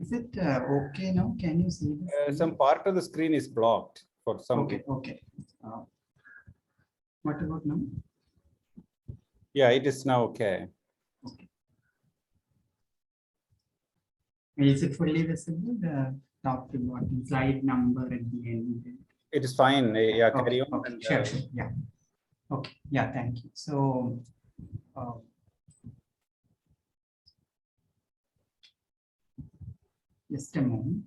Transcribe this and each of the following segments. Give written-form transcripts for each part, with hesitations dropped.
Is it okay now? Can you see this? Some part of the screen is blocked for some Okay, reason. okay. What about now? Yeah, it is now okay. Okay. Is it fully visible? The top to bottom slide number at the end. It is fine. Yeah, Okay, carry on. okay, And, sure, sure. Yeah. Okay, yeah, thank you. So, just a moment.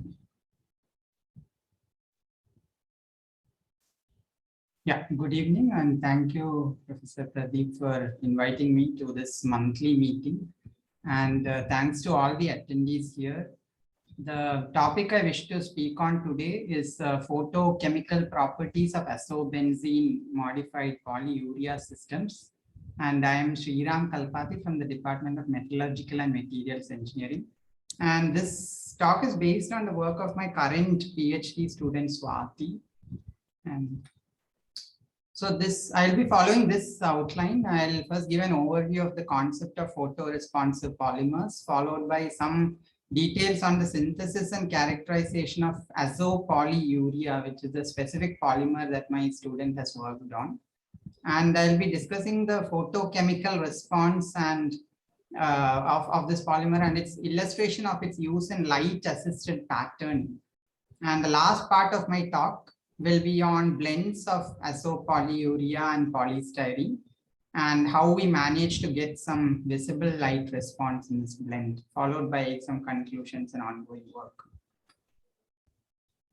Yeah, good evening, and thank you, Professor Pradeep, for inviting me to this monthly meeting. And thanks to all the attendees here. The topic I wish to speak on today is photochemical properties of isobenzene modified polyurea systems. And I am Sriram Kalpati from the Department of Metallurgical and Materials Engineering. And this talk is based on the work of my current PhD student, Swati. And so I'll be following this outline. I'll first give an overview of the concept of photoresponsive polymers, followed by some details on the synthesis and characterization of azopolyurea, which is a specific polymer that my student has worked on. And I'll be discussing the photochemical response and of this polymer and its illustration of its use in light-assisted patterning. And the last part of my talk will be on blends of azopolyurea and polystyrene and how we manage to get some visible light response in this blend, followed by some conclusions and ongoing work.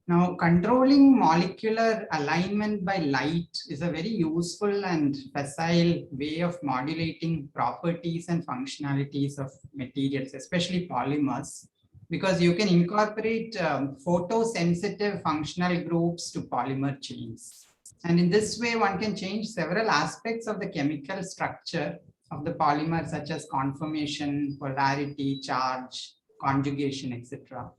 Now, controlling molecular alignment by light is a very useful and facile way of modulating properties and functionalities of materials, especially polymers, because you can incorporate photosensitive functional groups to polymer chains. And in this way, one can change several aspects of the chemical structure of the polymer, such as conformation, polarity, charge, conjugation, etc.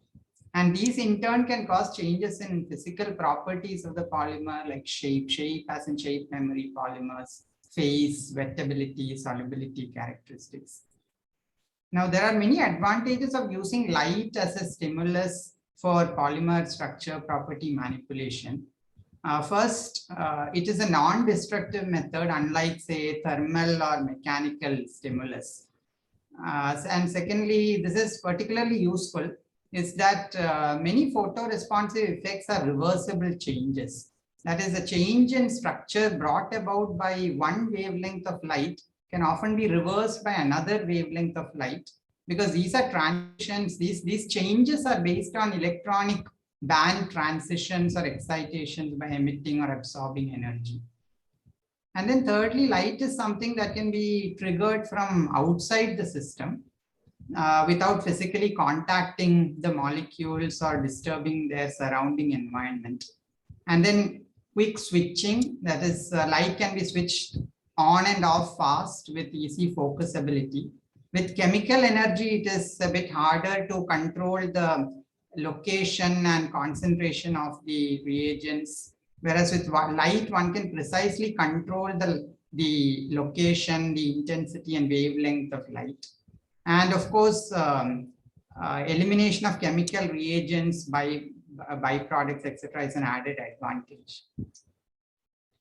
And these in turn can cause changes in physical properties of the polymer, like shape as in shape memory polymers, phase, wettability, solubility characteristics. Now, there are many advantages of using light as a stimulus for polymer structure property manipulation. First, it is a non-destructive method, unlike, say, thermal or mechanical stimulus. And secondly, this is particularly useful, is that many photoresponsive effects are reversible changes. That is, a change in structure brought about by one wavelength of light can often be reversed by another wavelength of light, because these are transitions. These changes are based on electronic band transitions or excitations by emitting or absorbing energy. And then thirdly, light is something that can be triggered from outside the system without physically contacting the molecules or disturbing their surrounding environment. And then quick switching, that is, light can be switched on and off fast with easy focusability. With chemical energy, it is a bit harder to control the location and concentration of the reagents, whereas with light, one can precisely control the location, the intensity and wavelength of light. And of course, elimination of chemical reagents by byproducts, etc., is an added advantage.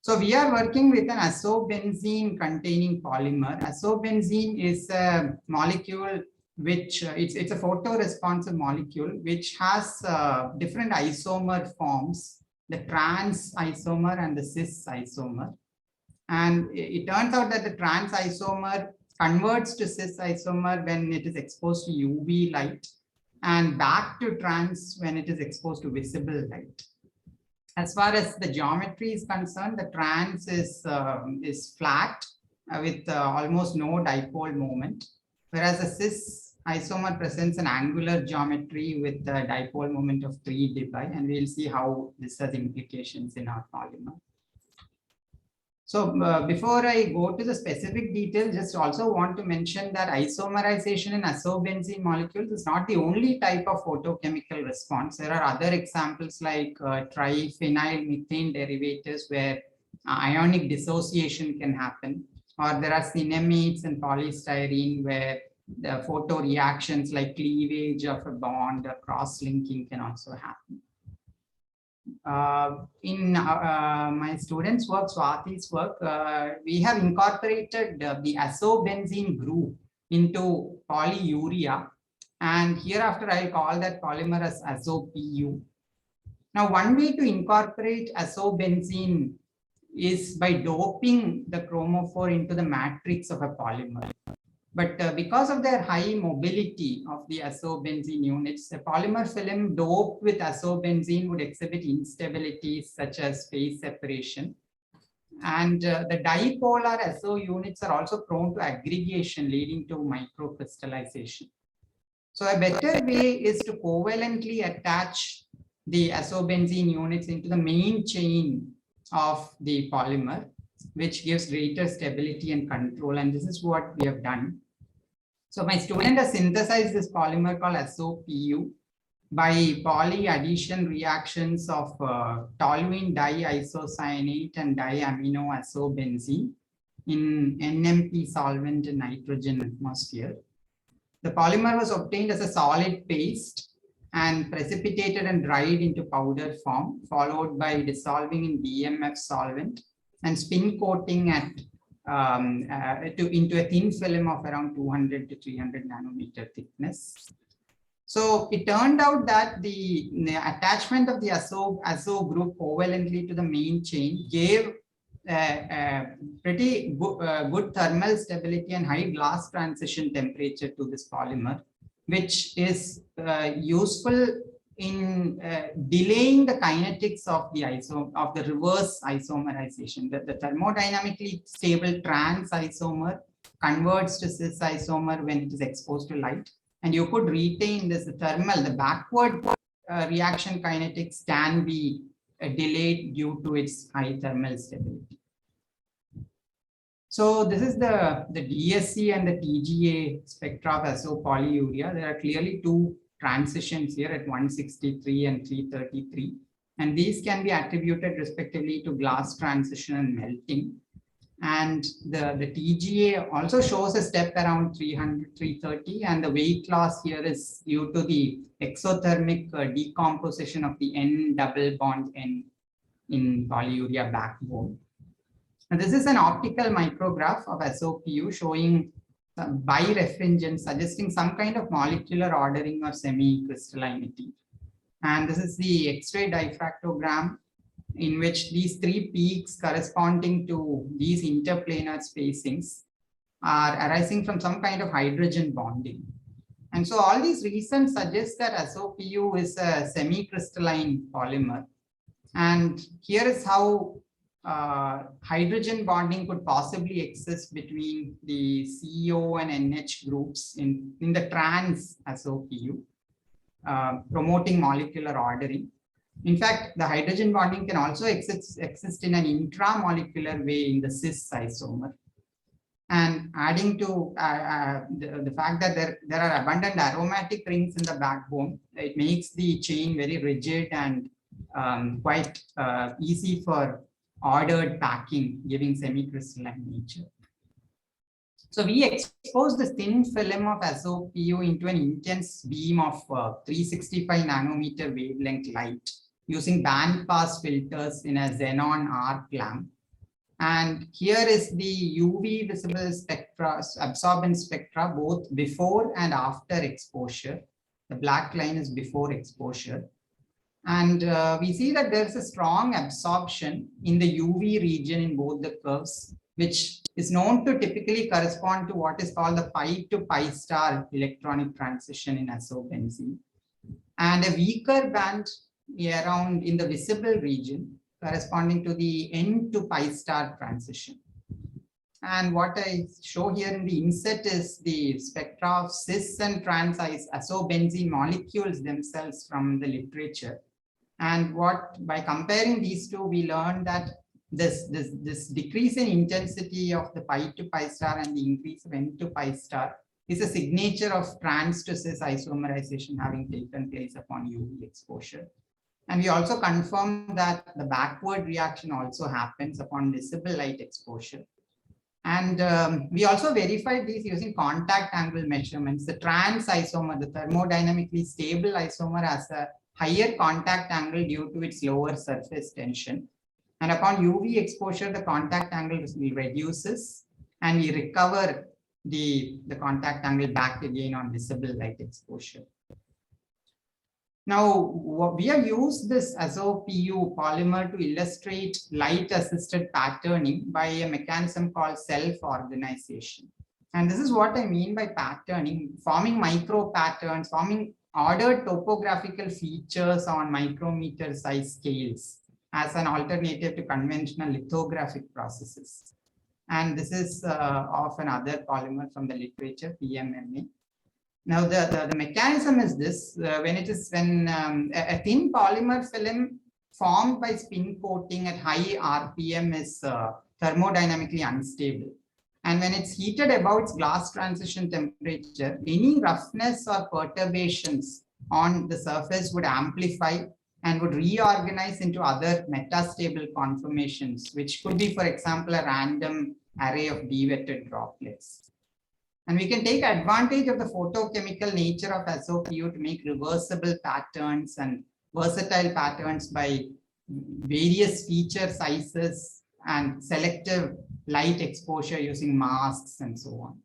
So we are working with an isobenzene containing polymer. Isobenzene is a molecule which it's a photoresponsive molecule which has different isomer forms, the trans isomer and the cis isomer. And it turns out that the trans isomer converts to cis isomer when it is exposed to UV light, and back to trans when it is exposed to visible light. As far as the geometry is concerned, the trans is flat with almost no dipole moment, whereas the cis isomer presents an angular geometry with a dipole moment of 3 dpi, and we'll see how this has implications in our polymer. So before I go to the specific details, just also want to mention that isomerization in isobenzene molecules is not the only type of photochemical response. There are other examples like triphenyl methane derivatives where ionic dissociation can happen, or there are cinemates and polystyrene where the photo reactions like cleavage of a bond or cross-linking can also happen. In my students' work, Swati's work, we have incorporated the azobenzene group into polyurea, and hereafter I'll call that polymer as SOPU. Now, one way to incorporate azobenzene is by doping the chromophore into the matrix of a polymer. But because of their high mobility of the azobenzene units, a polymer film doped with azobenzene would exhibit instabilities such as phase separation. And the dipolar SO units are also prone to aggregation, leading to microcrystallization. So a better way is to covalently attach the azobenzene units into the main chain of the polymer, which gives greater stability and control. And this is what we have done. So my student has synthesized this polymer called SOPU by poly addition reactions of toluene diisocyanate and diaminoazobenzene in NMP solvent in nitrogen atmosphere. The polymer was obtained as a solid paste and precipitated and dried into powder form, followed by dissolving in BMF solvent and spin coating at into a thin film of around 200 to 300 nanometer thickness. So it turned out that the attachment of the azo group covalently to the main chain gave pretty good thermal stability and high glass transition temperature to this polymer, which is useful in delaying the kinetics of the reverse isomerization. The thermodynamically stable trans isomer converts to cis isomer when it is exposed to light, and you could retain this thermal. The backward reaction kinetics can be delayed due to its high thermal stability. So this is the DSC and the TGA spectra of SO polyurea. There are clearly two transitions here at 163 and 333, and these can be attributed respectively to glass transition and melting. And the TGA also shows a step around 300, 330, and the weight loss here is due to the exothermic decomposition of the N double bond N in polyurea backbone. And this is an optical micrograph of SOPU showing birefringence, suggesting some kind of molecular ordering or semi-crystallinity. And this is the X-ray diffractogram in which these three peaks corresponding to these interplanar spacings are arising from some kind of hydrogen bonding. And so all these reasons suggest that SOPU is a semi-crystalline polymer. And here is how hydrogen bonding could possibly exist between the CO and NH groups in the trans SOPU, promoting molecular ordering. In fact, the hydrogen bonding can also exist in an intramolecular way in the cis isomer. And adding to the fact that there are abundant aromatic rings in the backbone, it makes the chain very rigid and quite easy for ordered packing, giving semi-crystalline nature. So we expose the thin film of SOPU into an intense beam of 365 nanometer wavelength light using band pass filters in a xenon arc lamp. And here is the UV visible spectra, absorbance spectra, both before and after exposure. The black line is before exposure. And we see that there's a strong absorption in the UV region in both the curves, which is known to typically correspond to what is called the pi to pi star electronic transition in azobenzene, and a weaker band around in the visible region corresponding to the N to pi star transition. And what I show here in the inset is the spectra of cis and trans azobenzene molecules themselves from the literature. And by comparing these two, we learned that this decrease in intensity of the pi to pi star and the increase of N to pi star is a signature of trans to cis isomerization having taken place upon UV exposure. And we also confirmed that the backward reaction also happens upon visible light exposure. And we also verified these using contact angle measurements. The trans isomer, the thermodynamically stable isomer, has a higher contact angle due to its lower surface tension. And upon UV exposure, the contact angle reduces, and we recover the contact angle back again on visible light exposure. Now, we have used this SOPU polymer to illustrate light-assisted patterning by a mechanism called self-organization. And this is what I mean by patterning, forming micro patterns, forming ordered topographical features on micrometer size scales as an alternative to conventional lithographic processes. And this is of another polymer from the literature, PMMA. Now, the mechanism is this: when a thin polymer film formed by spin coating at high RPM is thermodynamically unstable. And when it's heated above its glass transition temperature, any roughness or perturbations on the surface would amplify and would reorganize into other metastable conformations, which could be, for example, a random array of dewetted droplets. And we can take advantage of the photochemical nature of SOPU to make reversible patterns and versatile patterns by various feature sizes and selective light exposure using masks and so on.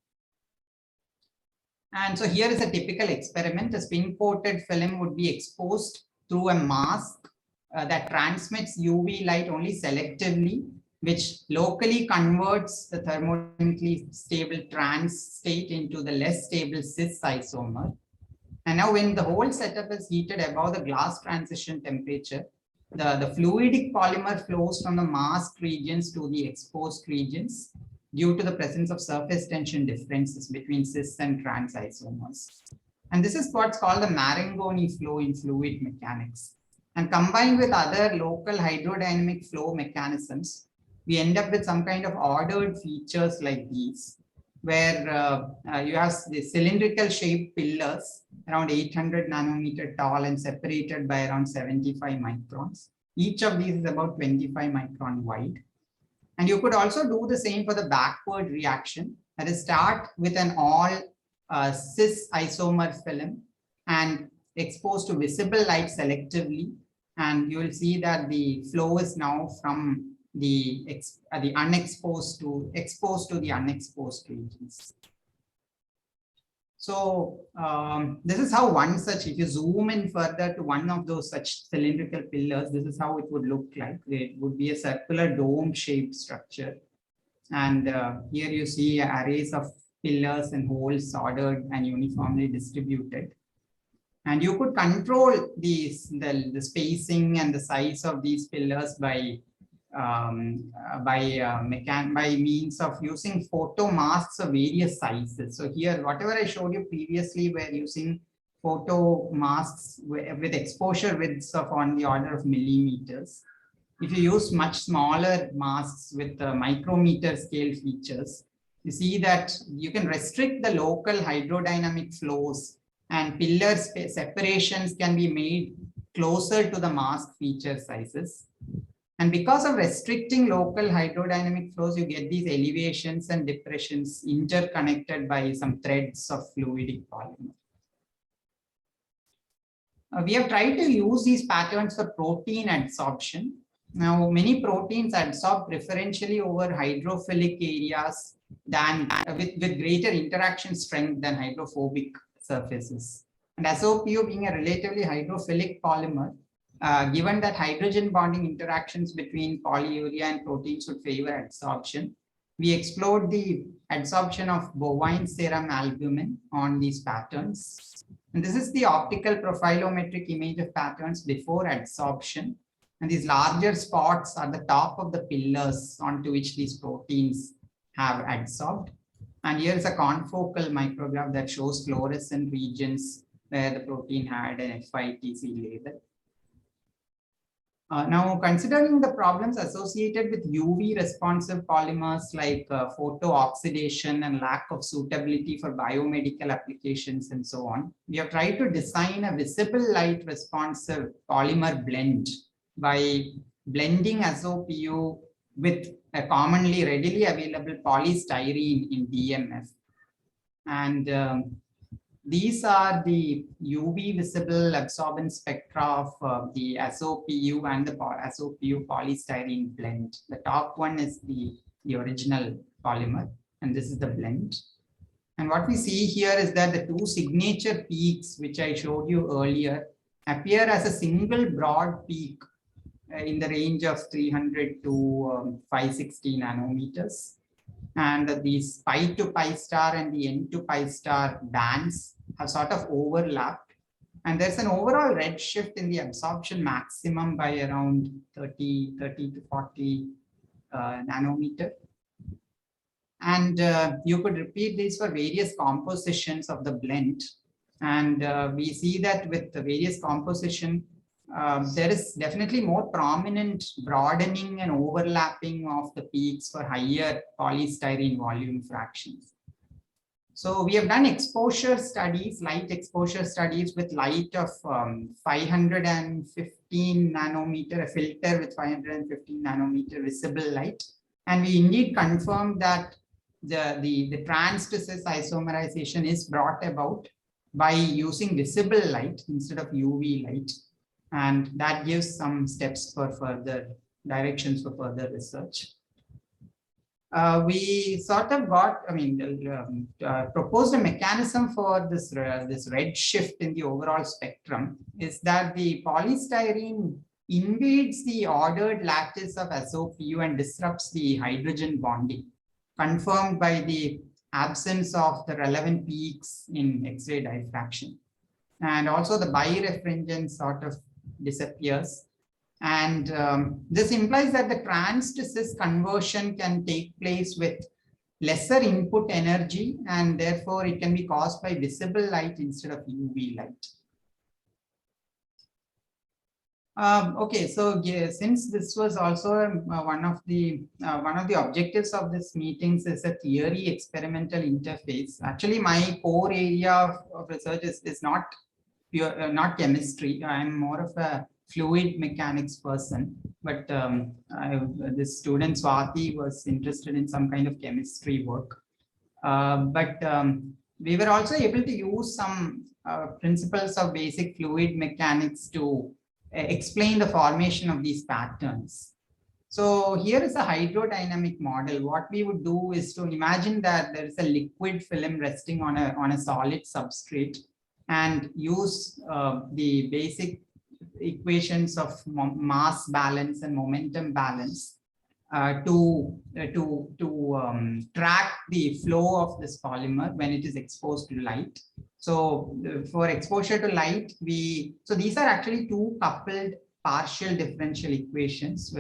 And so here is a typical experiment. A spin-coated film would be exposed through a mask that transmits UV light only selectively, which locally converts the thermodynamically stable trans state into the less stable cis isomer. And now when the whole setup is heated above the glass transition temperature, the fluidic polymer flows from the masked regions to the exposed regions due to the presence of surface tension differences between cis and trans isomers. And this is what's called the Marangoni flow in fluid mechanics. And combined with other local hydrodynamic flow mechanisms, we end up with some kind of ordered features like these, where you have the cylindrical shaped pillars around 800 nanometer tall and separated by around 75 microns. Each of these is about 25 micron wide. And you could also do the same for the backward reaction. That is, start with an all cis isomer film and expose to visible light selectively. And you will see that the flow is now from the unexposed to exposed to the unexposed regions. So this is how one such, if you zoom in further to one of those such cylindrical pillars, this is how it would look like. It would be a circular dome shaped structure. And here you see arrays of pillars and holes ordered and uniformly distributed. And you could control the spacing and the size of these pillars by means of using photo masks of various sizes. So here, whatever I showed you previously, we're using photo masks with exposure widths of on the order of millimeters. If you use much smaller masks with micrometer scale features, you see that you can restrict the local hydrodynamic flows, and pillar separations can be made closer to the mask feature sizes. And because of restricting local hydrodynamic flows, you get these elevations and depressions interconnected by some threads of fluidic polymer. We have tried to use these patterns for protein adsorption. Now, many proteins adsorb preferentially over hydrophilic areas than with greater interaction strength than hydrophobic surfaces. And SOPU being a relatively hydrophilic polymer, given that hydrogen bonding interactions between polyurea and proteins would favor adsorption, we explored the adsorption of bovine serum albumin on these patterns. And this is the optical profilometric image of patterns before adsorption. And these larger spots are the top of the pillars onto which these proteins have adsorbed. And here is a confocal micrograph that shows fluorescent regions where the protein had an FITC label. Now, considering the problems associated with UV responsive polymers like photo-oxidation and lack of suitability for biomedical applications and so on, we have tried to design a visible light responsive polymer blend by blending SOPU with a commonly readily available polystyrene in DMF. And these are the UV visible absorbance spectra of the SOPU and the SOPU polystyrene blend. The top one is the original polymer, and this is the blend. And what we see here is that the two signature peaks, which I showed you earlier, appear as a single broad peak in the range of 300 to 560 nanometers. And these pi to pi star and the n to pi star bands have sort of overlapped. And there's an overall redshift in the absorption maximum by around 30 to 40 nanometer. And you could repeat these for various compositions of the blend. And we see that with the various composition, there is definitely more prominent broadening and overlapping of the peaks for higher polystyrene volume fractions. So we have done exposure studies, light exposure studies with light of 515 nanometer, a filter with 515 nanometer visible light. And we indeed confirmed that the trans to cis isomerization is brought about by using visible light instead of UV light. And that gives some steps for further directions for further research. We sort of got, proposed a mechanism for this red shift in the overall spectrum is that the polystyrene invades the ordered lattice of SOPU and disrupts the hydrogen bonding, confirmed by the absence of the relevant peaks in X-ray diffraction. And also the birefringence sort of disappears. And this implies that the trans to cis conversion can take place with lesser input energy, and therefore it can be caused by visible light instead of UV light. Okay, so yeah, since this was also one of the objectives of this meetings is a theory experimental interface. Actually, my core area of research is not pure, not chemistry. I'm more of a fluid mechanics person, but this student Swati was interested in some kind of chemistry work. We were also able to use some principles of basic fluid mechanics to explain the formation of these patterns. So here is a hydrodynamic model. What we would do is to imagine that there is a liquid film resting on a solid substrate and use the basic equations of mass balance and momentum balance to track the flow of this polymer when it is exposed to light. So for exposure to light, so these are actually two coupled partial differential equations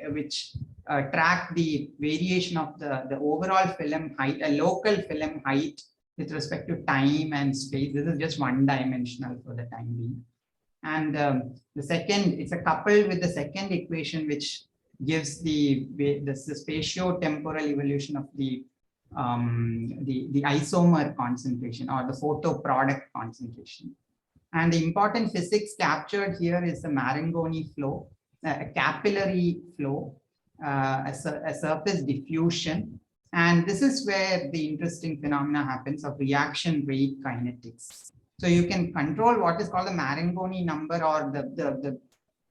which track the variation of the overall film height, a local film height with respect to time and space. This is just one dimensional for the time being. And the second, it's a coupled with the second equation, which gives the spatio-temporal evolution of the isomer concentration or the photo product concentration. And the important physics captured here is the Marangoni flow, a capillary flow, a surface diffusion. And this is where the interesting phenomena happens of reaction rate kinetics. So you can control what is called the Marangoni number, or the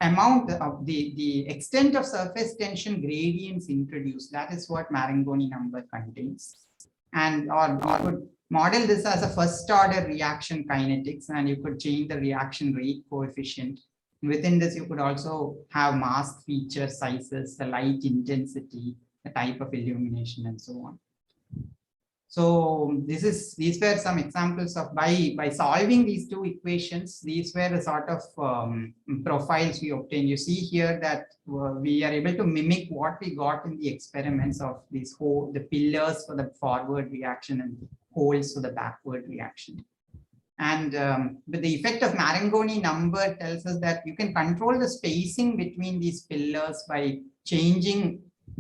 amount of the extent of surface tension gradients introduced. That is what Marangoni number contains. And or you could model this as a first order reaction kinetics, and you could change the reaction rate coefficient. Within this, you could also have mask feature sizes, the light intensity, the type of illumination, and so on. So these were some examples of by solving these two equations, these were the sort of profiles we obtained. You see here that we are able to mimic what we got in the experiments of these the pillars for the forward reaction and holes for the backward reaction. And but the effect of Marangoni number tells us that you can control the spacing between these pillars by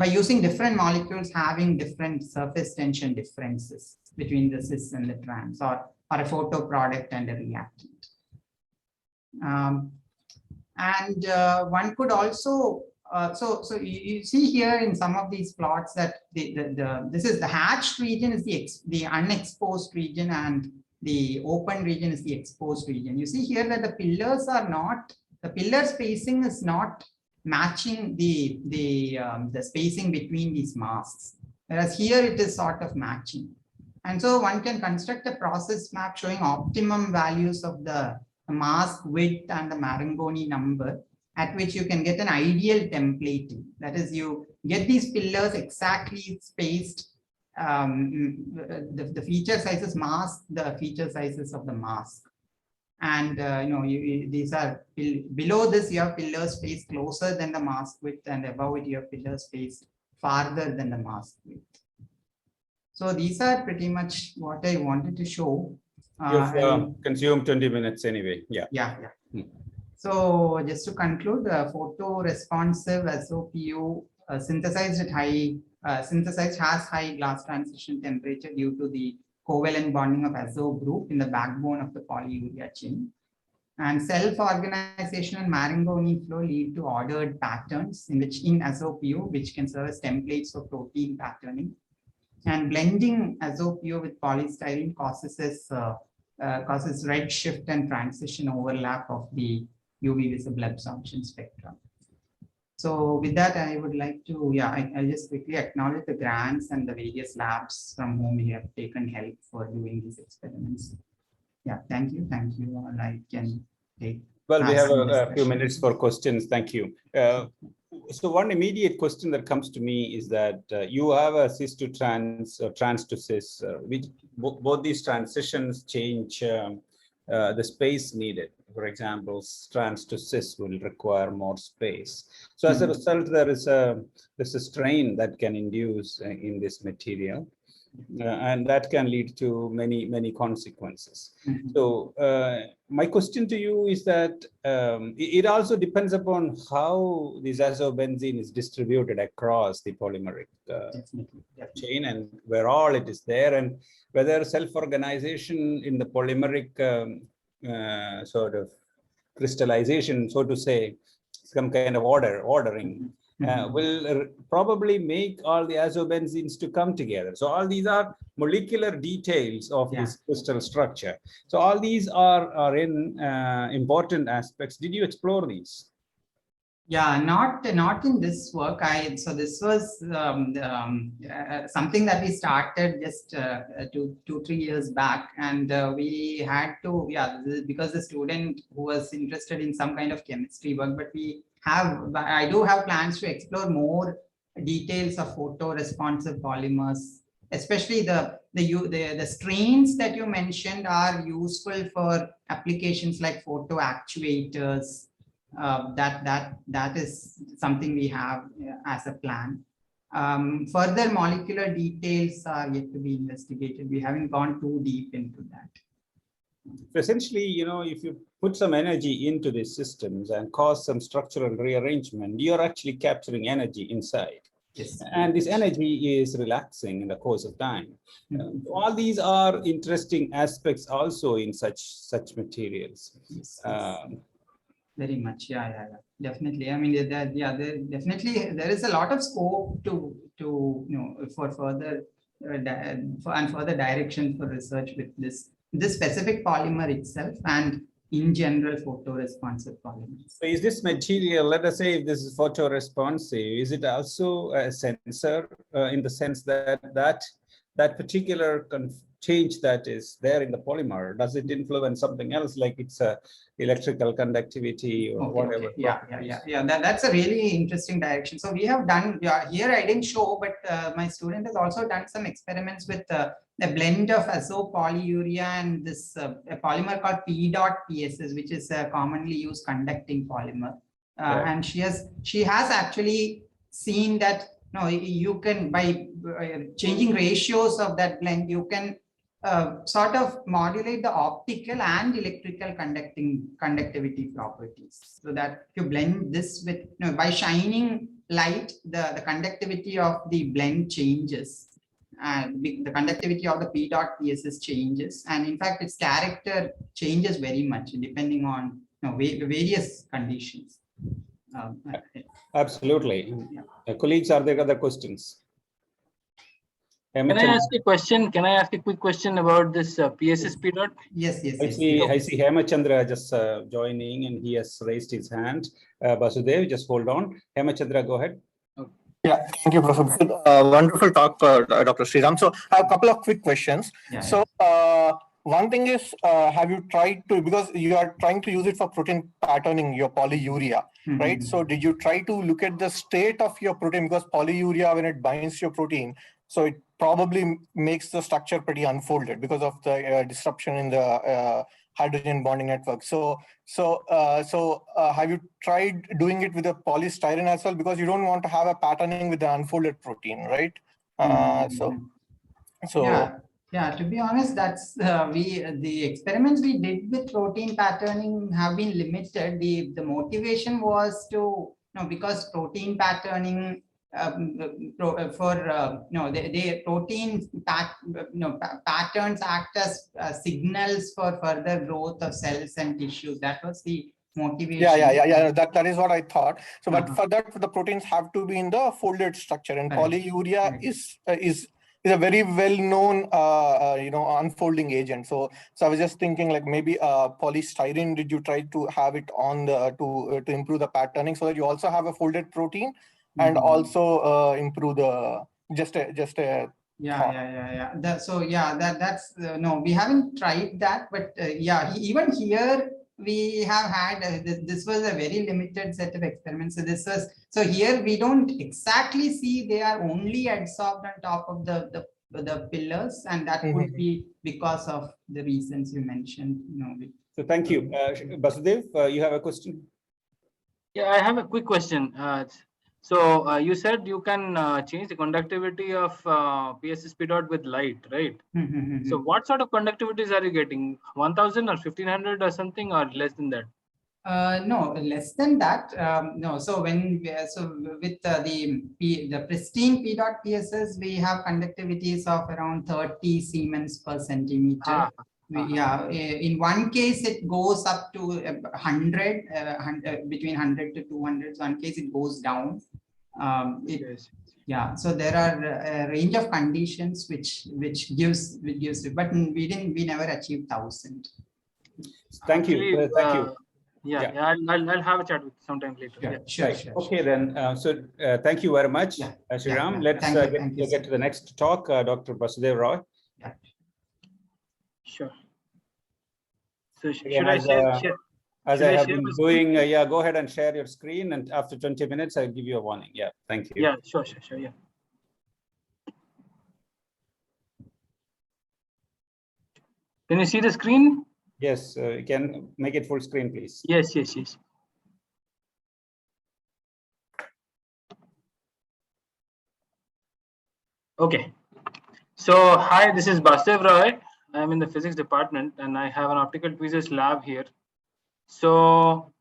using different molecules having different surface tension differences between the cis and the trans, or a photo product and a reactant. One could also So you see here in some of these plots that this is the hatched region is the unexposed region, and the open region is the exposed region. You see here that the pillars are not, the pillar spacing is not matching the spacing between these masks, whereas here it is sort of matching. And so one can construct a process map showing optimum values of the mask width and the Marangoni number, at which you can get an ideal templating. That is, you get these pillars exactly spaced, the feature sizes mask the feature sizes of the mask. And these are below this, you have pillars spaced closer than the mask width, and above it you have pillars spaced farther than the mask width. So these are pretty much what I wanted to show. You've consumed 20 minutes anyway. Yeah. Yeah. So just to conclude, photoresponsive SOPU synthesized has high glass transition temperature due to the covalent bonding of azo group in the backbone of the polyurea chain. And self-organization and Marangoni flow lead to ordered patterns in SOPU, which can serve as templates for protein patterning. And blending SOPU with polystyrene causes red shift and transition overlap of the UV visible absorption spectrum. So with that, I would like to, I'll just quickly acknowledge the grants and the various labs from whom we have taken help for doing these experiments. Yeah, thank you. Thank you all. I can take. Well, we have a few minutes for questions. Thank you. So one immediate question that comes to me is that you have a cis to trans or trans to cis, which both these transitions change the space needed. For example, trans to cis will require more space. So as a result, there's a strain that can induce in this material. And that can lead to many consequences. So my question to you is that it also depends upon how this azobenzene is distributed across the polymeric chain, and where all it is there, and whether self-organization in the polymeric sort of crystallization, so to say, some kind of ordering, will probably make all the azobenzenes to come together. So all these are molecular details of this crystal structure. So all these are in important aspects. Did you explore these? Yeah, not in this work. So this was something that we started just 2-3 years back, and we had to because the student who was interested in some kind of chemistry work, but I do have plans to explore more details of photoresponsive polymers, especially the strains that you mentioned are useful for applications like photo actuators. That is something we have as a plan. Further molecular details are yet to be investigated. We haven't gone too deep into that. So essentially, if you put some energy into these systems and cause some structural rearrangement, you're actually capturing energy inside. Yes. And this energy is relaxing in the course of time. All these are interesting aspects also in such materials. Yes. Very much, definitely. I mean, there is a lot of scope for further further direction for research with this specific polymer itself, and in general photoresponsive polymers. So is this material, let us say if this is photoresponsive, is it also a sensor in the sense that particular change that is there in the polymer, does it influence something else, like it's a electrical conductivity or whatever? Okay. Yeah. That's a really interesting direction. So we have done here. I didn't show, but my student has also done some experiments with the blend of azo polyurea and this a polymer called P.PSS, which is a commonly used conducting polymer. And she has actually seen that you can, by changing ratios of that blend, you can sort of modulate the optical and electrical conductivity properties, so that if you blend this with by shining light, the conductivity of the blend changes, and the conductivity of the P.PSS changes, and in fact its character changes very much depending on various conditions. Absolutely. Colleagues, are there other questions? Can I ask a question? Can I ask a quick question about this PSSP dot? Yes. I see Hemachandra just joining, and he has raised his hand. Basudev, just hold on. Hemachandra, go ahead. Yeah, thank you, Professor. Wonderful talk, Dr. Sriram. So I have a couple of quick questions. One thing is, have you tried to, because you are trying to use it for protein patterning, your polyuria, right? So did you try to look at the state of your protein? Because polyuria, when it binds your protein, so it probably makes the structure pretty unfolded because of the disruption in the hydrogen bonding network. So have you tried doing it with a polystyrene as well? Because you don't want to have a patterning with the unfolded protein, right? Yeah, to be honest, that's the experiments we did with protein patterning have been limited. The motivation was to, because protein patterning the protein patterns act as signals for further growth of cells and tissues. That was the motivation. Yeah. That is what I thought. So, but for that, the proteins have to be in the folded structure, and polyuria is a very well-known unfolding agent. So I was just thinking, like, maybe polystyrene, did you try to have it on the to improve the patterning so that you also have a folded protein and also improve the just a that's no, we haven't tried that, but even here we have had this was a very limited set of experiments. So here we don't exactly see they are only adsorbed on top of the pillars, and that could be because of the reasons you mentioned. So thank you. Basudev, you have a question? Yeah, I have a quick question. So you said you can change the conductivity of PSSP dot with light, right? So what sort of conductivities are you getting? 1000 or 1500 or something, or less than that? No, less than that. No, so with the pristine P dot PSS, we have conductivities of around 30 Siemens per centimeter. In one case it goes up to 100, between 100 to 200. So one case it goes down. So there are a range of conditions which gives it, but we never achieved 1000. Thank you. Thank you. I'll have a chat with sometime later. Sure. Okay, then. Thank you very much, Sriram. Let's get to the next talk, Dr. Basudev Roy. Sure. So should I share? As I have been doing, go ahead and share your screen, and after 20 minutes, I'll give you a warning. Yeah, thank you. Yeah, sure. Yeah. Can you see the screen? Yes, you can make it full screen, please. Yes. Okay. So, hi, this is Basudev Roy. I'm in the physics department, and I have an optical tweezers lab here. So,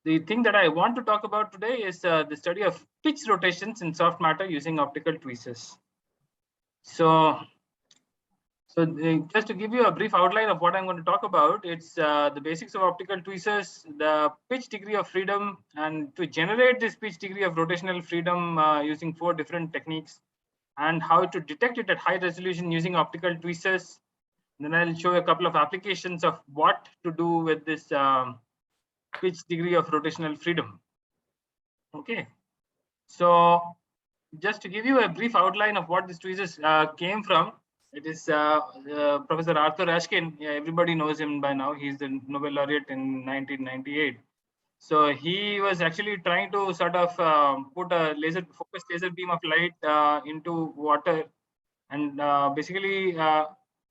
the thing that I want to talk about today is the study of pitch rotations in soft matter using optical tweezers. So just to give you a brief outline of what I'm going to talk about, it's the basics of optical tweezers, the pitch degree of freedom, and to generate this pitch degree of rotational freedom using 4 different techniques, and how to detect it at high resolution using optical tweezers. Then I'll show a couple of applications of what to do with this pitch degree of rotational freedom. Okay, so just to give you a brief outline of what these tweezers came from, it is Professor Arthur Ashken. Yeah, everybody knows him by now. He's the Nobel laureate in 1998. So he was actually trying to sort of put a focused laser beam of light into water, and basically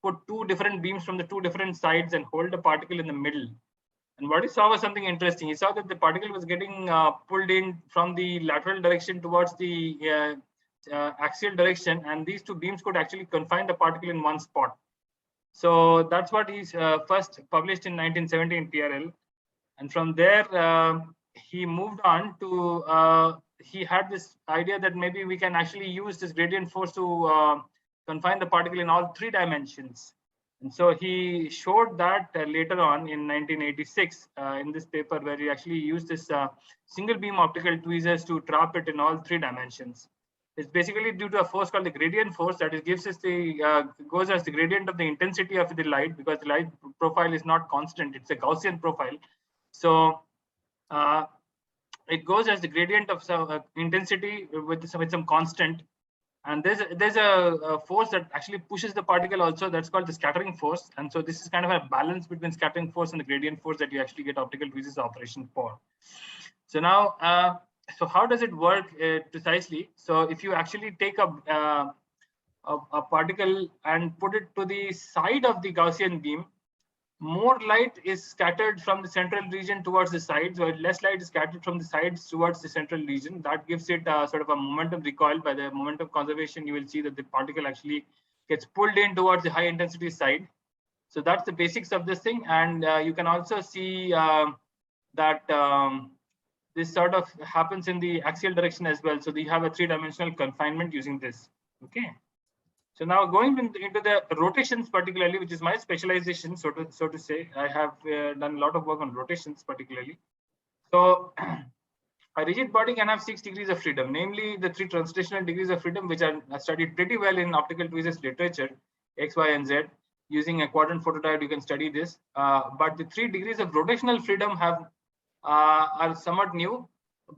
put 2 different beams from the 2 different sides and hold a particle in the middle. And what he saw was something interesting. He saw that the particle was getting pulled in from the lateral direction towards the axial direction, and these 2 beams could actually confine the particle in one spot. So that's what he first published in 1970 in PRL. And from there, he moved on to, he had this idea that maybe we can actually use this gradient force to confine the particle in all 3 dimensions. And so he showed that later on in 1986 in this paper, where he actually used this single beam optical tweezers to trap it in all 3 dimensions. It's basically due to a force called the gradient force that it gives us the goes as the gradient of the intensity of the light, because the light profile is not constant; it's a Gaussian profile. So it goes as the gradient of some intensity with some constant. And there's a force that actually pushes the particle also, that's called the scattering force. And so this is kind of a balance between scattering force and the gradient force that you actually get optical tweezers operation for. So now, so how does it work precisely? So if you actually take a particle and put it to the side of the Gaussian beam, more light is scattered from the central region towards the sides, while less light is scattered from the sides towards the central region. That gives it sort of a momentum recoil. By the momentum conservation, you will see that the particle actually gets pulled in towards the high intensity side. So that's the basics of this thing. And you can also see that this sort of happens in the axial direction as well. So you have a 3-dimensional confinement using this. Okay. So now going into the rotations particularly, which is my specialization, so to say, I have done a lot of work on rotations particularly. So a rigid body can have 6 degrees of freedom, namely the 3 translational degrees of freedom, which are studied pretty well in optical tweezers literature, X, Y, and Z. Using a quadrant photodiode, you can study this. But the 3 degrees of rotational freedom are somewhat new.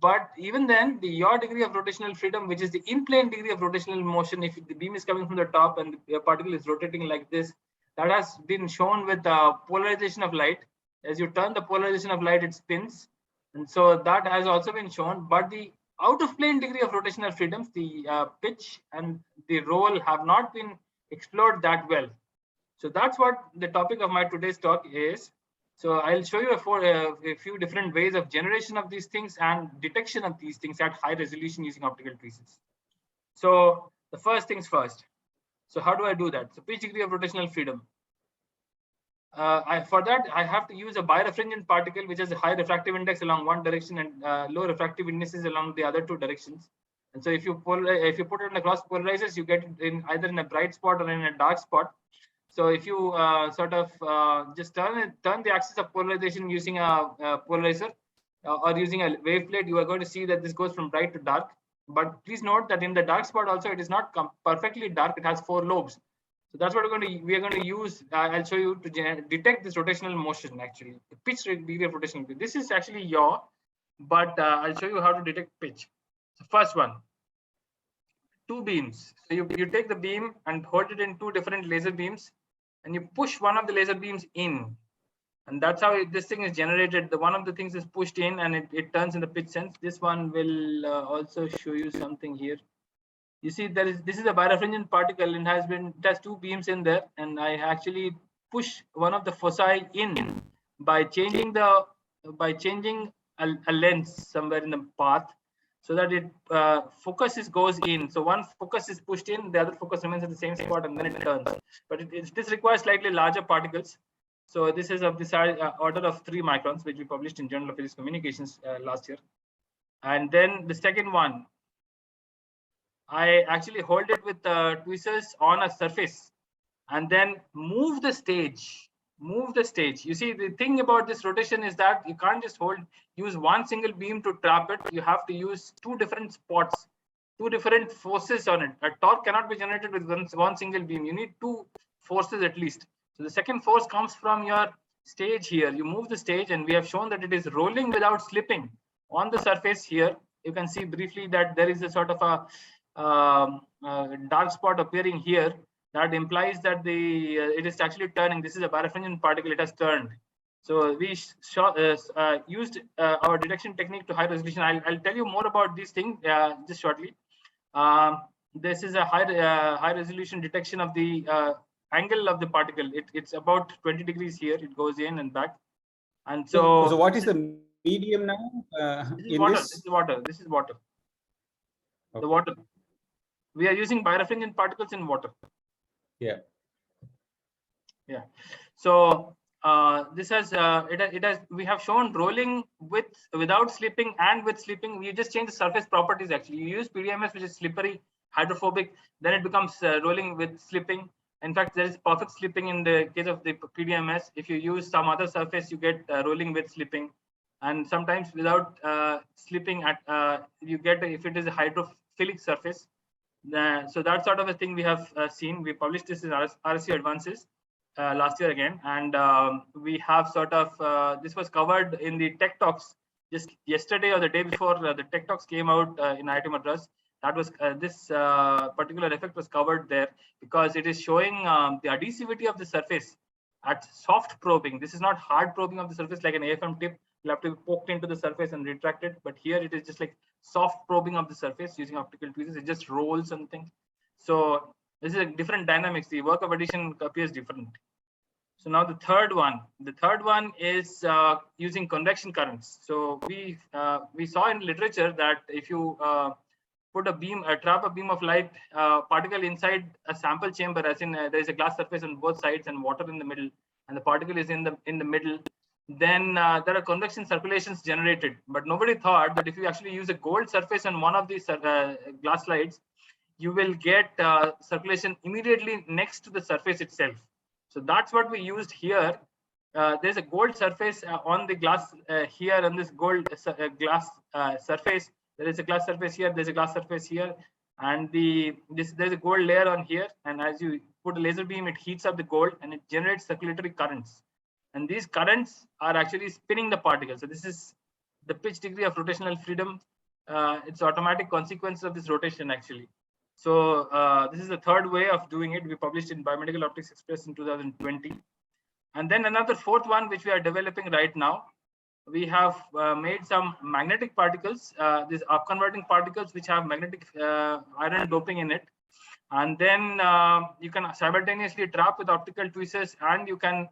But even then, your degree of rotational freedom, which is the in-plane degree of rotational motion, if the beam is coming from the top and the particle is rotating like this, that has been shown with polarization of light. As you turn the polarization of light, it spins. And so that has also been shown. But the out-of-plane degree of rotational freedoms, the pitch and the roll, have not been explored that well. So that's what the topic of my today's talk is. So I'll show you a few different ways of generation of these things and detection of these things at high resolution using optical tweezers. So the first things first. So how do I do that? So pitch degree of rotational freedom. For that, I have to use a birefringent particle which has a high refractive index along one direction and low refractive indices along the other 2 directions. And so if you put it on a cross polarizers, you get it in either in a bright spot or in a dark spot. So if you sort of just turn the axis of polarization using a polarizer or using a wave plate, you are going to see that this goes from bright to dark. But please note that in the dark spot also, it is not perfectly dark. It has 4 lobes. So that's what we are going to use. I'll show you to detect this rotational motion, actually. The pitch degree of rotational. This is actually yaw, but I'll show you how to detect pitch. So first one. 2 beams. So you take the beam and hold it in 2 different laser beams, and you push one of the laser beams in, and that's how this thing is generated. One of the things is pushed in, and it turns in the pitch sense. This one will also show you something here. You see, this is a birefringent particle, and it has 2 beams in there, and I actually push one of the foci in by changing a lens somewhere in the path, so that it goes in. So one focus is pushed in, the other focus remains at the same spot, and then it turns. But this requires slightly larger particles. So this is of the order of 3 microns, which we published in Journal of Physics Communications last year. And then the second one, I actually hold it with tweezers on a surface, and then move the stage. You see, the thing about this rotation is that you can't just use one single beam to trap it. You have to use 2 different spots, 2 different forces on it. A torque cannot be generated with one single beam. You need 2 forces at least. So the second force comes from your stage here. You move the stage, and we have shown that it is rolling without slipping on the surface here. You can see briefly that there is a sort of a dark spot appearing here. That implies that it is actually turning. This is a birefringent particle. It has turned. So we used our detection technique to high resolution. I'll tell you more about this thing just shortly. This is a high resolution detection of the angle of the particle. It's about 20 degrees here. It goes in and back. And so what is the medium now? This is water. This is water. Okay. The water. We are using birefringent particles in water. Yeah. So this has we have shown rolling without slipping and with slipping. We just change the surface properties. Actually, you use PDMS, which is slippery, hydrophobic. Then it becomes rolling with slipping, In fact, there is perfect slipping in the case of the PDMS. If you use some other surface, you get rolling with slipping. And sometimes without slipping, you get, if it is a hydrophilic surface. So that sort of a thing we have seen. We published this in RSC Advances last year again. And we have sort of, this was covered in the Tech Talks just yesterday or the day before the Tech Talks came out in IIT Madras. That was this particular effect was covered there because it is showing the adhesivity of the surface at soft probing. This is not hard probing of the surface like an AFM tip. You'll have to be poked into the surface and retracted. But here it is just like soft probing of the surface using optical tweezers. It just rolls and things. So this is a different dynamics. The work of adhesion appears different. So now the third one is using convection currents. So we saw in literature that if you put a beam, trap a beam of light particle inside a sample chamber, as in there is a glass surface on both sides and water in the middle, and the particle is in the middle, then there are convection circulations generated. But nobody thought that if you actually use a gold surface on one of these glass slides, you will get circulation immediately next to the surface itself. So that's what we used here. There's a gold surface on the glass here, on this gold glass surface. There is a glass surface here, there's a glass surface here, and there's a gold layer on here. And as you put a laser beam, it heats up the gold and it generates circulatory currents. And these currents are actually spinning the particle. So this is the pitch degree of rotational freedom. It's automatic consequence of this rotation actually. So this is the third way of doing it. We published in Biomedical Optics Express in 2020. And then another fourth one, which we are developing right now. We have made some magnetic particles, these up-converting particles, which have magnetic iron doping in it. And then you can simultaneously trap with optical tweezers, and you can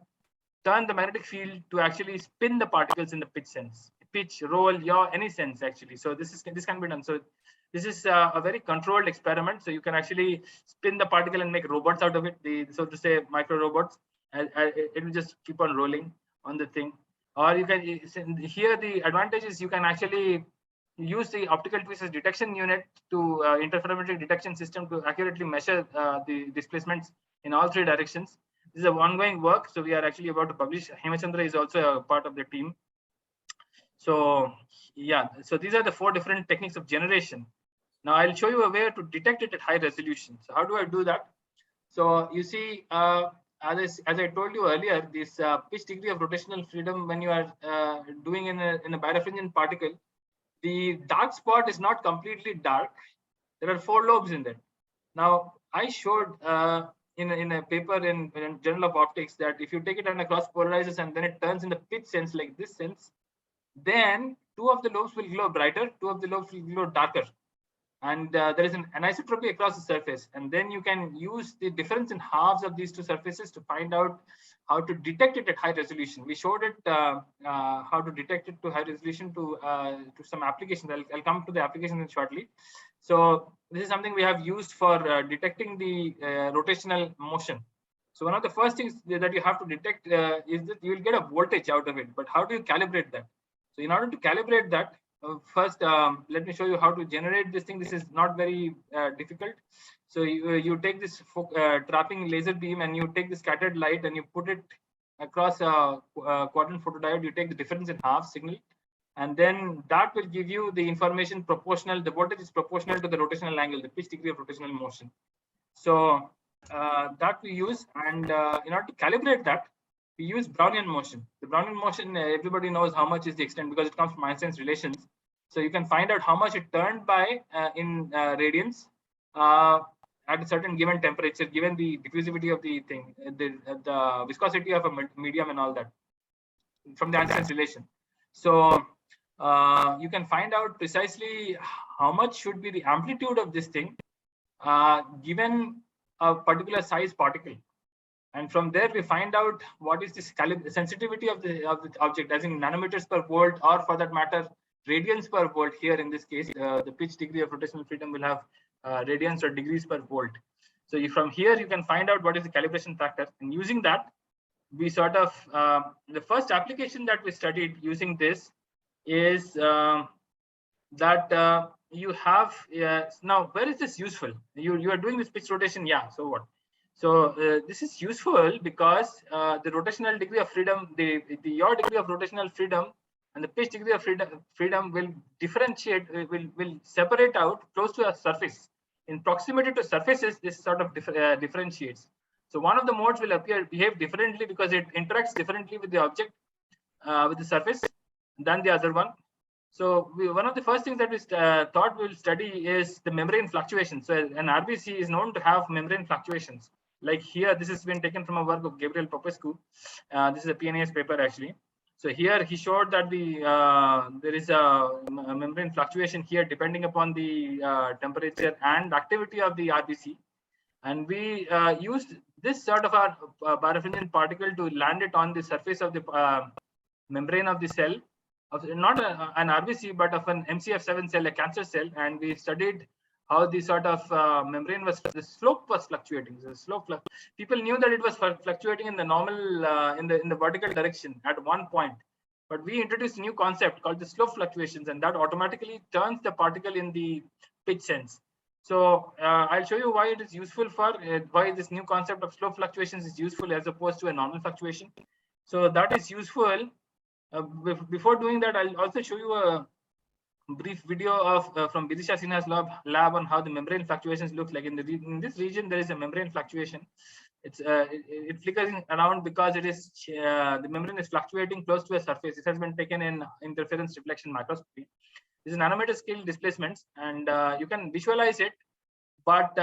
turn the magnetic field to actually spin the particles in the pitch sense, pitch, roll, yaw, any sense actually. So this can be done. So this is a very controlled experiment. So you can actually spin the particle and make robots out of it, so to say micro robots. It will just keep on rolling on the thing. Or you can, here the advantage is you can actually use the optical tweezers detection unit to interferometric detection system to accurately measure the displacements in all three directions. This is an ongoing work, so we are actually about to publish. Hemachandra is also a part of the team. So yeah, so these are the four different techniques of generation. Now I'll show you a way to detect it at high resolution. So how do I do that? So you see, as I told you earlier, this pitch degree of rotational freedom, when you are doing in a birefringent particle, the dark spot is not completely dark. There are 4 lobes in that. Now I showed in a paper in Journal of Optics that if you take it and cross polarizes and then it turns in the pitch sense like this sense, then 2 of the lobes will glow brighter, 2 of the lobes will glow darker. And there is an anisotropy across the surface. And then you can use the difference in halves of these 2 surfaces to find out how to detect it at high resolution. We showed it how to detect it to high resolution to some applications. I'll come to the application shortly. So this is something we have used for detecting the rotational motion. So one of the first things that you have to detect is that you will get a voltage out of it. But how do you calibrate that? So in order to calibrate that, first, let me show you how to generate this thing. This is not very difficult. So you take this trapping laser beam and you take the scattered light and you put it across a quadrant photodiode. You take the difference in half signal, and then that will give you the information proportional. The voltage is proportional to the rotational angle, the pitch degree of rotational motion. So that we use, and in order to calibrate that, we use Brownian motion. The Brownian motion, everybody knows how much is the extent because it comes from Einstein's relations. So you can find out how much it turned by in radians at a certain given temperature, given the diffusivity of the thing, the viscosity of a medium and all that from the Einstein's relation. So you can find out precisely how much should be the amplitude of this thing given a particular size particle. And from there, we find out what is this sensitivity of the object, as in nanometers per volt, or for that matter, radians per volt. Here in this case, the pitch degree of rotational freedom will have radians or degrees per volt. So from here, you can find out what is the calibration factor. And using that, we sort of, the first application that we studied using this is that you have, now, where is this useful? You are doing this pitch rotation, yeah, so what? So this is useful because the rotational degree of freedom, your degree of rotational freedom and the pitch degree of freedom will differentiate, will separate out close to a surface. In proximity to surfaces, this sort of differentiates. So one of the modes will behave differently because it interacts differently with the object, with the surface, than the other one. So one of the first things that we thought we'll study is the membrane fluctuation. So an RBC is known to have membrane fluctuations. Like here, this has been taken from a work of Gabriel Popescu. This is a PNAS paper actually. So here he showed that there is a membrane fluctuation here depending upon the temperature and activity of the RBC. And we used this sort of a birefringent particle to land it on the surface of the membrane of the cell, of not an RBC, but of an MCF7 cell, a cancer cell. And we studied how the sort of membrane was, the slope was fluctuating. The slope, people knew that it was fluctuating in the normal, in the vertical direction at one point. But we introduced a new concept called the slope fluctuations, and that automatically turns the particle in the pitch sense. So I'll show you why it is useful for, why this new concept of slope fluctuations is useful as opposed to a normal fluctuation. So that is useful. Before doing that, I'll also show you a brief video of from Vidisha Sinha's lab on how the membrane fluctuations look like. In this region, there is a membrane fluctuation. It flickers around because it is the membrane is fluctuating close to a surface. It has been taken in interference reflection microscopy. This is nanometer scale displacements, and you can visualize it, but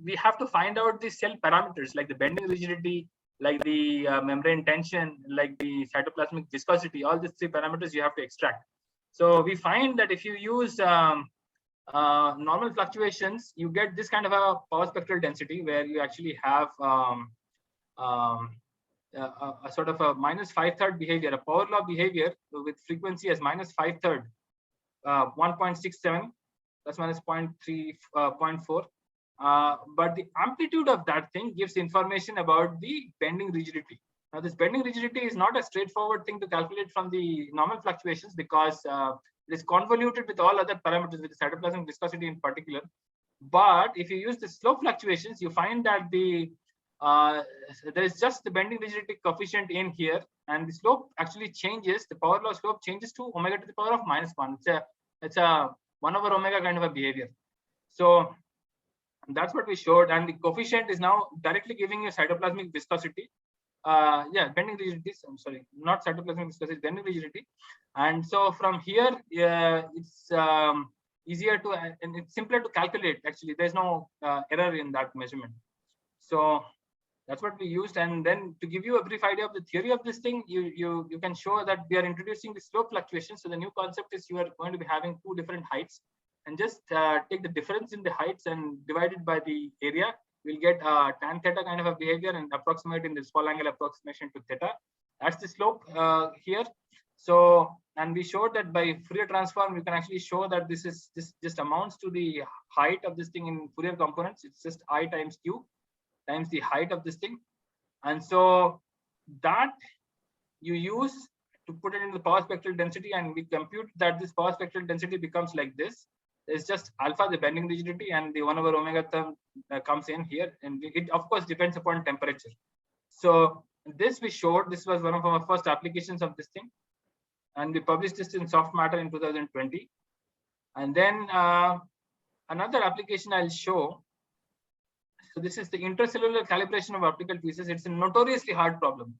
we have to find out the cell parameters like the bending rigidity, like the membrane tension, like the cytoplasmic viscosity. All these three parameters you have to extract. So we find that if you use normal fluctuations, you get this kind of a power spectral density where you actually have a sort of a minus 5/3 behavior, a power law behavior with frequency as minus 5/3, 1.67 plus minus 0.3, 0.4. But the amplitude of that thing gives information about the bending rigidity. Now, this bending rigidity is not a straightforward thing to calculate from the normal fluctuations because it is convoluted with all other parameters, with the cytoplasmic viscosity in particular. But if you use the slope fluctuations, you find that there is just the bending rigidity coefficient in here, and the slope actually changes. The power law slope changes to omega to the power of -1. It's a 1/omega kind of a behavior. So that's what we showed, and the coefficient is now directly giving you cytoplasmic viscosity. Bending rigidity. I'm sorry, not cytoplasmic viscosity, bending rigidity. And so from here, it's easier to and it's simpler to calculate. Actually, there's no error in that measurement. So that's what we used. And then to give you a brief idea of the theory of this thing, you can show that we are introducing the slope fluctuation. So the new concept is you are going to be having two different heights, and just take the difference in the heights and divide it by the area. We'll get tan theta kind of a behavior and approximate in the small angle approximation to theta. That's the slope here. So, and we showed that by Fourier transform, you can actually show that this just amounts to the height of this thing in Fourier components. It's just I times Q times the height of this thing. And so that you use to put it in the power spectral density, and we compute that this power spectral density becomes like this. It's just alpha, the bending rigidity, and the 1/omega term comes in here. And it, of course, depends upon temperature. So this we showed, this was one of our first applications of this thing. And we published this in Soft Matter in 2020. And then another application I'll show. So this is the intracellular calibration of optical pieces. It's a notoriously hard problem.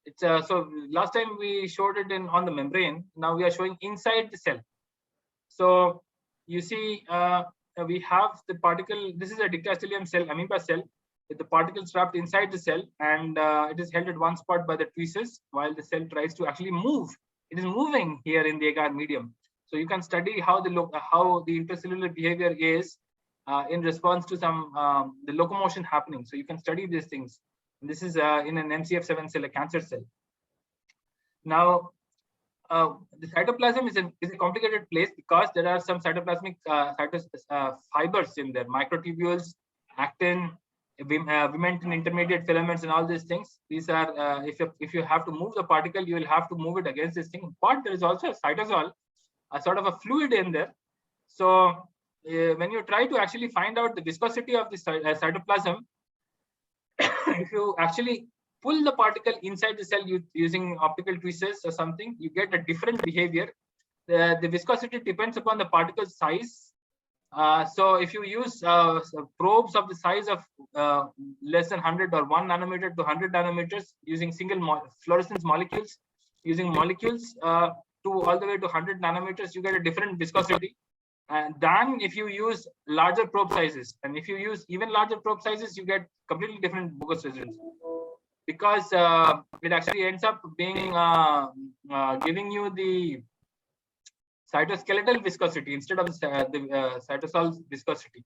It's so last time we showed it on the membrane. Now we are showing inside the cell. So you see, we have the particle. This is a dictyostelium cell, amoeba cell, with the particles trapped inside the cell, and it is held at one spot by the tweezers while the cell tries to actually move. It is moving here in the agar medium. So you can study how the intracellular behavior is in response to some the locomotion happening. So you can study these things. And this is in an MCF7 cell, a cancer cell. Now, the cytoplasm is a complicated place because there are some cytoplasmic fibers in there, microtubules, actin, vimentin intermediate filaments, and all these things. These are if you have to move the particle, you will have to move it against this thing. But there is also a cytosol, a sort of a fluid in there. So when you try to actually find out the viscosity of the cytoplasm, if you actually pull the particle inside the cell using optical tweezers or something, you get a different behavior. The viscosity depends upon the particle size. So if you use probes of the size of less than 100 or 1 nanometer to 100 nanometers using single fluorescence molecules, using molecules to all the way to 100 nanometers, you get a different viscosity. And then if you use larger probe sizes, and if you use even larger probe sizes, you get completely different Bogus results, because it actually ends up being giving you the cytoskeletal viscosity instead of the cytosol viscosity.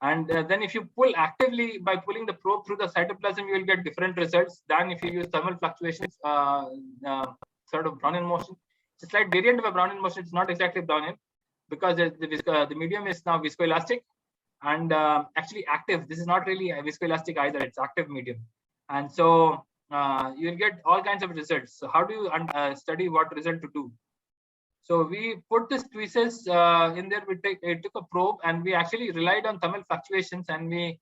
And then if you pull actively by pulling the probe through the cytoplasm, you will get different results than if you use thermal fluctuations, sort of Brownian motion. It's a slight variant of a Brownian motion. It's not exactly Brownian, because the medium is now viscoelastic and actually active. This is not really a viscoelastic either. It's active medium. And so you will get all kinds of results. So how do you study what result to do? So we put these tweezers in there. We took a probe and we actually relied on thermal fluctuations, and we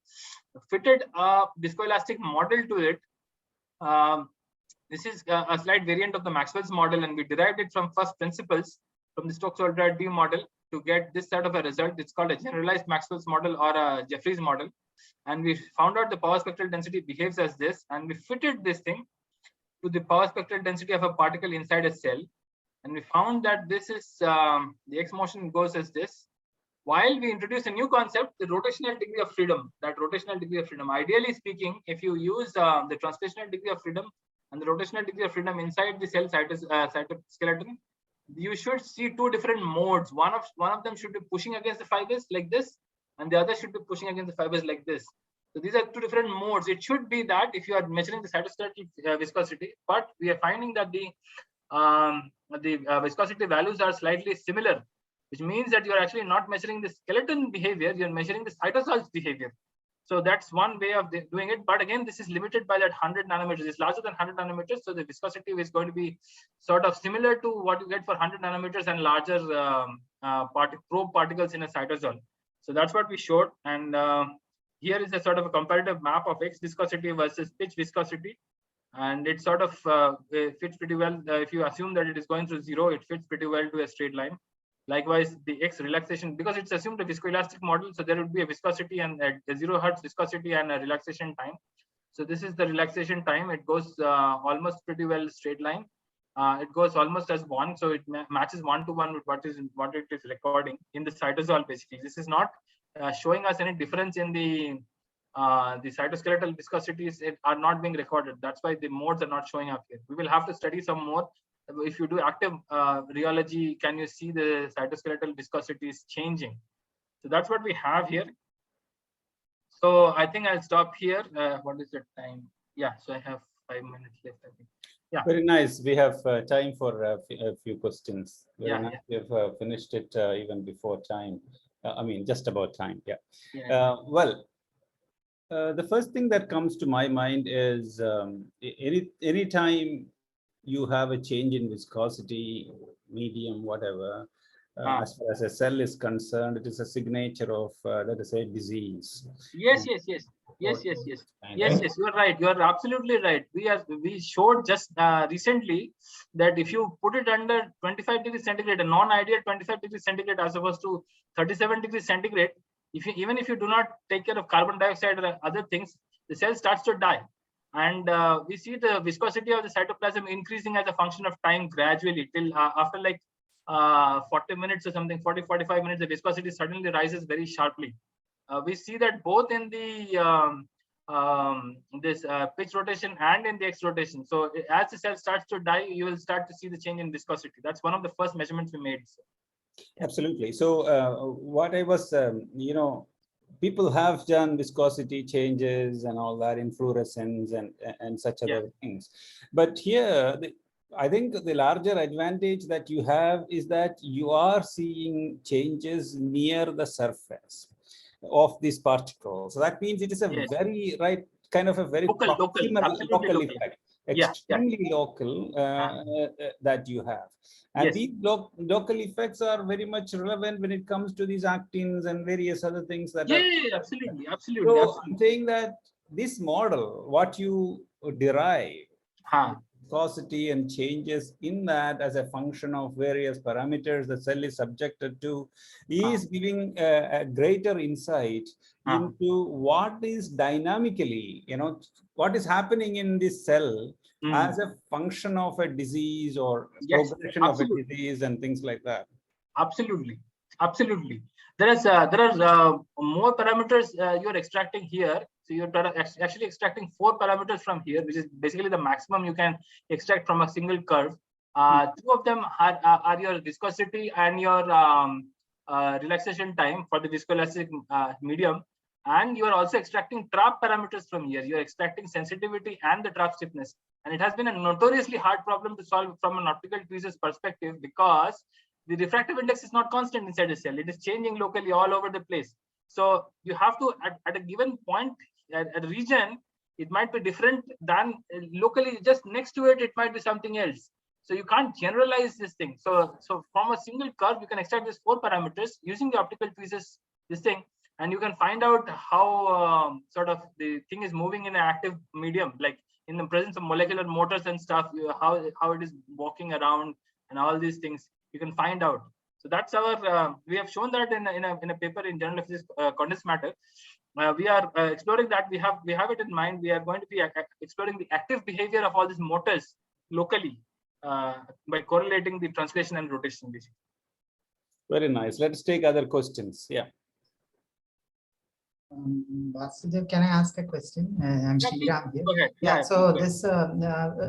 fitted a viscoelastic model to it. This is a slight variant of the Maxwell's model, and we derived it from first principles from the Stokes-Aldrich D model to get this sort of a result. It's called a generalized Maxwell's model or a Jeffreys model. And we found out the power spectral density behaves as this, and we fitted this thing to the power spectral density of a particle inside a cell. And we found that this is, the X motion goes as this. While we introduce a new concept, the rotational degree of freedom, that rotational degree of freedom. Ideally speaking, if you use the translational degree of freedom and the rotational degree of freedom inside the cell cytoskeleton, you should see two different modes. One of them should be pushing against the fibers like this, and the other should be pushing against the fibers like this. So these are two different modes. It should be that if you are measuring the cytoskeletal viscosity, but we are finding that the viscosity values are slightly similar, which means that you are actually not measuring the skeleton behavior, you're measuring the cytosol's behavior. So that's one way of doing it. But again, this is limited by that 100 nanometers. It's larger than 100 nanometers. So the viscosity is going to be sort of similar to what you get for 100 nanometers and larger probe particles in a cytosol. So that's what we showed. And here is a sort of a comparative map of X viscosity versus pitch viscosity. And it sort of fits pretty well. If you assume that it is going through zero, it fits pretty well to a straight line. Likewise, the X relaxation, because it's assumed a viscoelastic model, so there would be a viscosity and a 0 hertz viscosity and a relaxation time. So this is the relaxation time. It goes almost pretty well straight line. It goes almost as one, so it matches 1-to-1 with what it is recording in the cytosol. Basically, this is not showing us any difference in the cytoskeletal viscosities are not being recorded. That's why the modes are not showing up here. We will have to study some more. If you do active rheology, can you see the cytoskeletal viscosities changing? So that's what we have here. So I think I'll stop here. What is the time? Yeah, so I have 5 minutes left, I think. Yeah. Very nice. We have time for a few questions. Very nice. Yeah. We have finished it even before time. I mean, just about time. Yeah. Yeah. The first thing that comes to my mind is any time you have a change in viscosity, medium, whatever, as far as a cell is concerned, it is a signature of, let us say, disease. Yes. You are right. You are absolutely right. We showed just recently that if you put it under 25 degrees centigrade, a non-ideal 25 degrees centigrade as opposed to 37 degrees centigrade, even if you do not take care of carbon dioxide or other things, the cell starts to die. And we see the viscosity of the cytoplasm increasing as a function of time gradually till after like 40 minutes or something, 40-45 minutes, the viscosity suddenly rises very sharply. We see that both in the this pitch rotation and in the X rotation. So as the cell starts to die, you will start to see the change in viscosity. That's one of the first measurements we made. So. Absolutely. So what I was, people have done viscosity changes and all that in fluorescence and such other things. But here, I think the larger advantage that you have is that you are seeing changes near the surface of these particles. So that means it is a very kind of a very local effect. Extremely local that you have. And these local effects are very much relevant when it comes to these actins and various other things that absolutely. So I'm saying that this model, what you derive, viscosity and changes in that as a function of various parameters the cell is subjected to, is giving a greater insight into what is dynamically, what is happening in this cell as a function of a disease or progression of a disease and things like that. Absolutely. There are more parameters you are extracting here. So you're actually extracting 4 parameters from here, which is basically the maximum you can extract from a single curve. 2 of them are your viscosity and your relaxation time for the viscoelastic medium. And you are also extracting trap parameters from here. You're extracting sensitivity and the trap stiffness. And it has been a notoriously hard problem to solve from an optical tweezers perspective, because the refractive index is not constant inside a cell. It is changing locally all over the place. So you have to, at a given point, at a region, it might be different than locally just next to it, it might be something else. So you can't generalize this thing. So from a single curve, you can extract these 4 parameters using the optical tweezers, this thing, and you can find out how sort of the thing is moving in an active medium, like in the presence of molecular motors and stuff, how it is walking around and all these things. You can find out. So that's our. We have shown that in a paper in Journal of Physics, Condensed Matter. We are exploring that. We have it in mind. We are going to be exploring the active behavior of all these motors locally by correlating the translation and rotation. Basically. Very nice. Let's take other questions. Yeah. Vasudev, can I ask a question? I'm Sriram here. Okay. Yeah, so this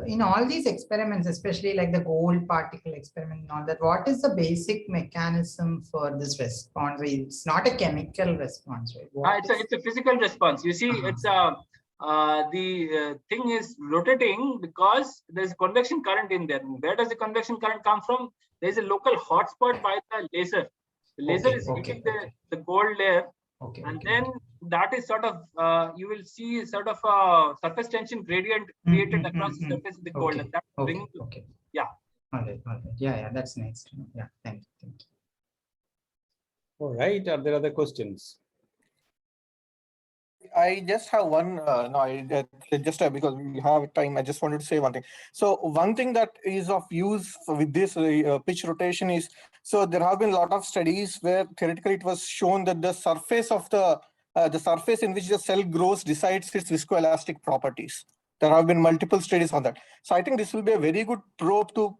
in all these experiments, especially like the gold particle experiment and all that, what is the basic mechanism for this response? It's not a chemical response, right? It's a physical response. You see, it's the thing is rotating because there's convection current in there. Where does the convection current come from? There's a local hotspot by the laser. The laser is hitting the gold layer. Then that is sort of, you will see sort of a surface tension gradient created across the surface of the gold. And that's bringing yeah. All right. Yeah, that's nice to know. Yeah, thank you. All right. Are there other questions? I just have one. Because we have time, I just wanted to say one thing. So one thing that is of use with this pitch rotation is, so there have been a lot of studies where theoretically it was shown that the surface of the surface in which the cell grows decides its viscoelastic properties. There have been multiple studies on that. So I think this will be a very good probe to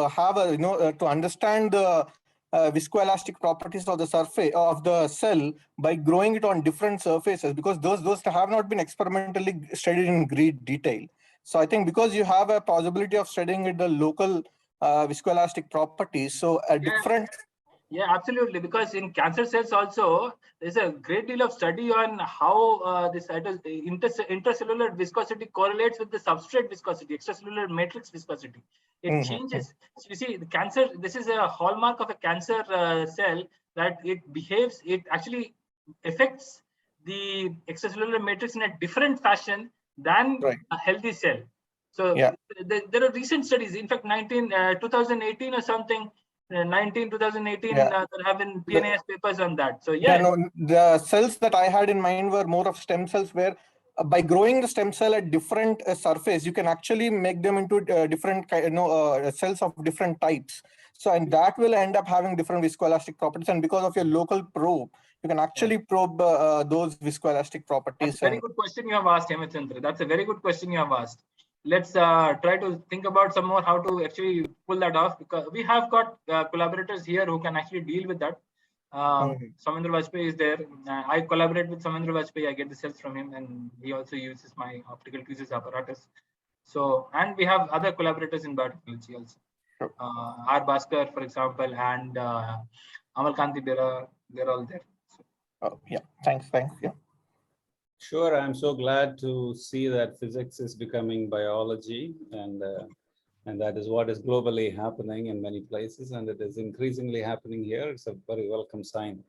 have a to understand the viscoelastic properties of the surface of the cell by growing it on different surfaces, because those have not been experimentally studied in great detail. So I think because you have a possibility of studying it, the local viscoelastic properties, so a different. Yeah, absolutely. Because in cancer cells also, there's a great deal of study on how this intracellular viscosity correlates with the substrate viscosity, extracellular matrix viscosity. It changes. So you see, the cancer, this is a hallmark of a cancer cell, that it behaves, it actually affects the extracellular matrix in a different fashion than a healthy cell. So there are recent studies, in fact, 2018 or something, 2018, there have been PNAS papers on that. So the cells that I had in mind were more of stem cells, where by growing the stem cell at different surface, you can actually make them into different cells of different types. So and that will end up having different viscoelastic properties, and because of your local probe, you can actually probe those viscoelastic properties. That's a very good question you have asked, Hemachandra. That's a very good question you have asked. Let's try to think about some more how to actually pull that off, because we have got collaborators here who can actually deal with that. Samendra Vajpayee is there. I collaborate with Samendra Vajpayee. I get the cells from him, and he also uses my optical tweezers apparatus. So, and we have other collaborators in biotechnology also. R. Bhaskar, for example, and Amal Kanti Bera, they're all there. So. Thanks. Yeah. Sure, I'm so glad to see that physics is becoming biology, and that is what is globally happening in many places, and it is increasingly happening here. It's a very welcome sign.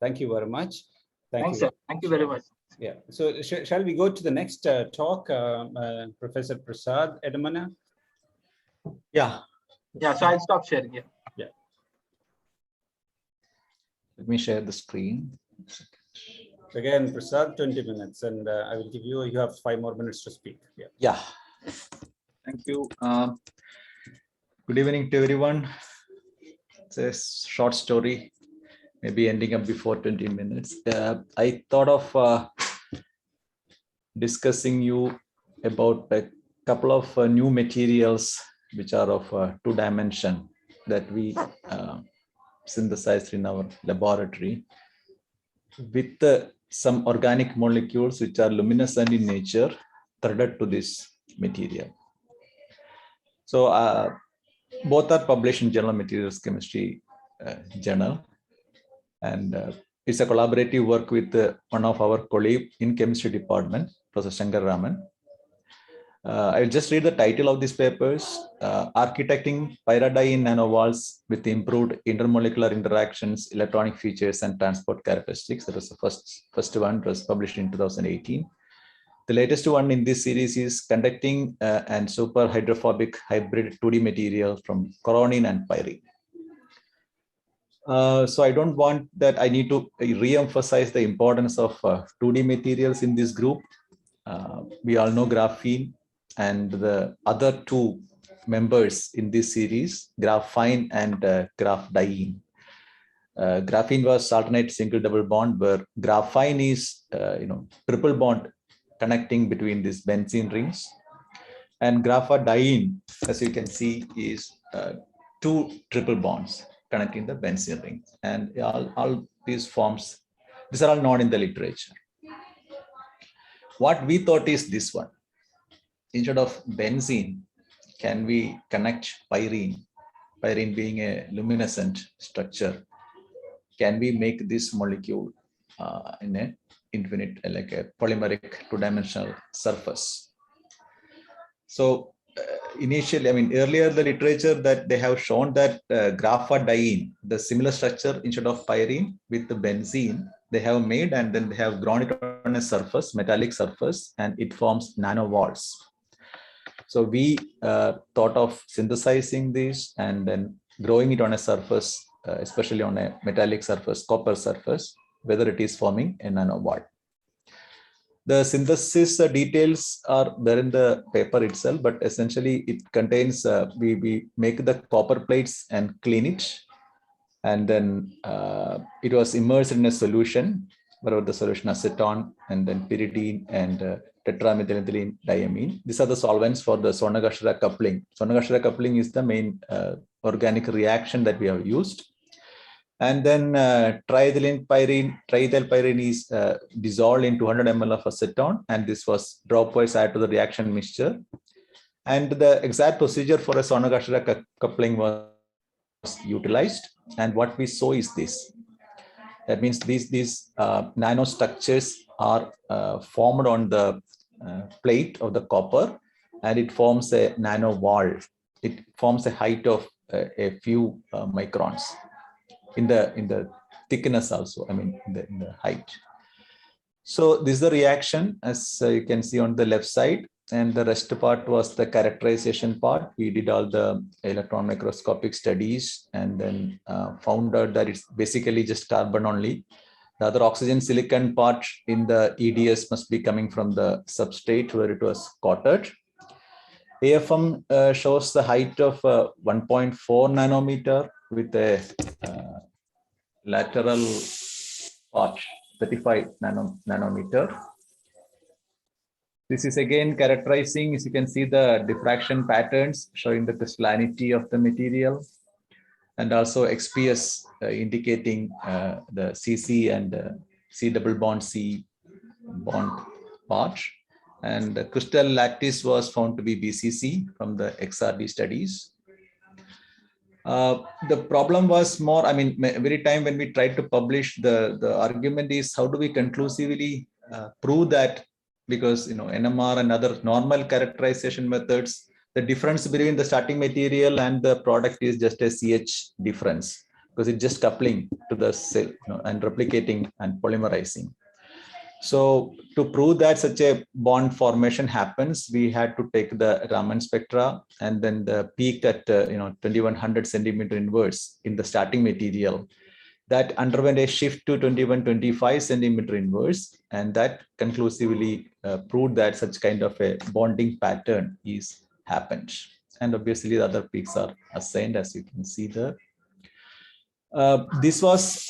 Thank you very much. Thanks, sir. Thank you very much. Yeah. So shall we go to the next talk, Professor Prasad Edamana? Yeah. So I'll stop sharing. Let me share the screen. Again, Prasad, 20 minutes, and I will give you, you have 5 more minutes to speak. Yeah. Yeah. Thank you. Good evening to everyone. It's a short story, maybe ending up before 20 minutes. I thought of discussing you about a couple of new materials which are of 2 dimension that we synthesized in our laboratory with some organic molecules which are luminescent in nature threaded to this material. So both are published in Journal of Materials Chemistry journal, and it's a collaborative work with one of our colleagues in chemistry department, Professor Shankar Raman. I'll just read the title of these papers: Architecting Pyridine Nanovalves with Improved Intermolecular Interactions, Electronic Features, and Transport Characteristics. That was the first one. It was published in 2018. The latest one in this series is Conducting and Super Hydrophobic Hybrid 2D Material from Coronium and Pyrene. So I don't want that. I need to re-emphasize the importance of 2D materials in this group. We all know graphene and the other 2 members in this series, graphene and graphdiene. Graphene was alternate single double bond, where graphene is triple bond connecting between these benzene rings, and graphdiene, as you can see, is 2 triple bonds connecting the benzene rings. And all these forms, these are all known in the literature. What we thought is this one: instead of benzene, can we connect pyrene? Pyrene being a luminescent structure, can we make this molecule in a infinite, like a polymeric 2-dimensional surface? So initially, I mean, earlier the literature that they have shown that graphdiene, the similar structure instead of pyrene with the benzene, they have made, and then they have grown it on a surface, metallic surface, and it forms nanovalves. So we thought of synthesizing this and then growing it on a surface, especially on a metallic surface, copper surface, whether it is forming a nanovalve. The synthesis details are there in the paper itself, but essentially it contains, we make the copper plates and clean it. And then it was immersed in a solution, wherever the solution acetone, and then pyridine and tetramethylethylene diamine. These are the solvents for the Sonagashira coupling. Sonagashira coupling is the main organic reaction that we have used. And then triethyl pyrene is dissolved in 200 ml of acetone, and this was dropwise added to the reaction mixture. And the exact procedure for a Sonagashira coupling was utilized. And what we saw is this. That means these nanostructures are formed on the plate of the copper, and it forms a nanovalve. It forms a height of a few microns in the thickness also, I mean, in the height. So this is the reaction, as you can see on the left side, and the rest part was the characterization part. We did all the electron microscopic studies, and then found out that it's basically just carbon only. The other oxygen silicon part in the EDS must be coming from the substrate where it was coated. AFM shows the height of 1.4 nanometer with a lateral part 35 nanometer. This is again characterizing, as you can see, the diffraction patterns showing the crystallinity of the material, and also XPS indicating the CC and C double bond C bond part. And the crystal lattice was found to be BCC from the XRD studies. The problem was more, I mean, every time when we tried to publish, the argument is how do we conclusively prove that, because NMR and other normal characterization methods, the difference between the starting material and the product is just a CH difference, because it's just coupling to the cell and replicating and polymerizing. So to prove that such a bond formation happens, we had to take the Raman spectra and then the peak at 2100 centimeter inverse in the starting material. that underwent a shift to 21-25 centimeter inverse, and that conclusively proved that such kind of a bonding pattern is happened. And obviously the other peaks are assigned, as you can see there. This was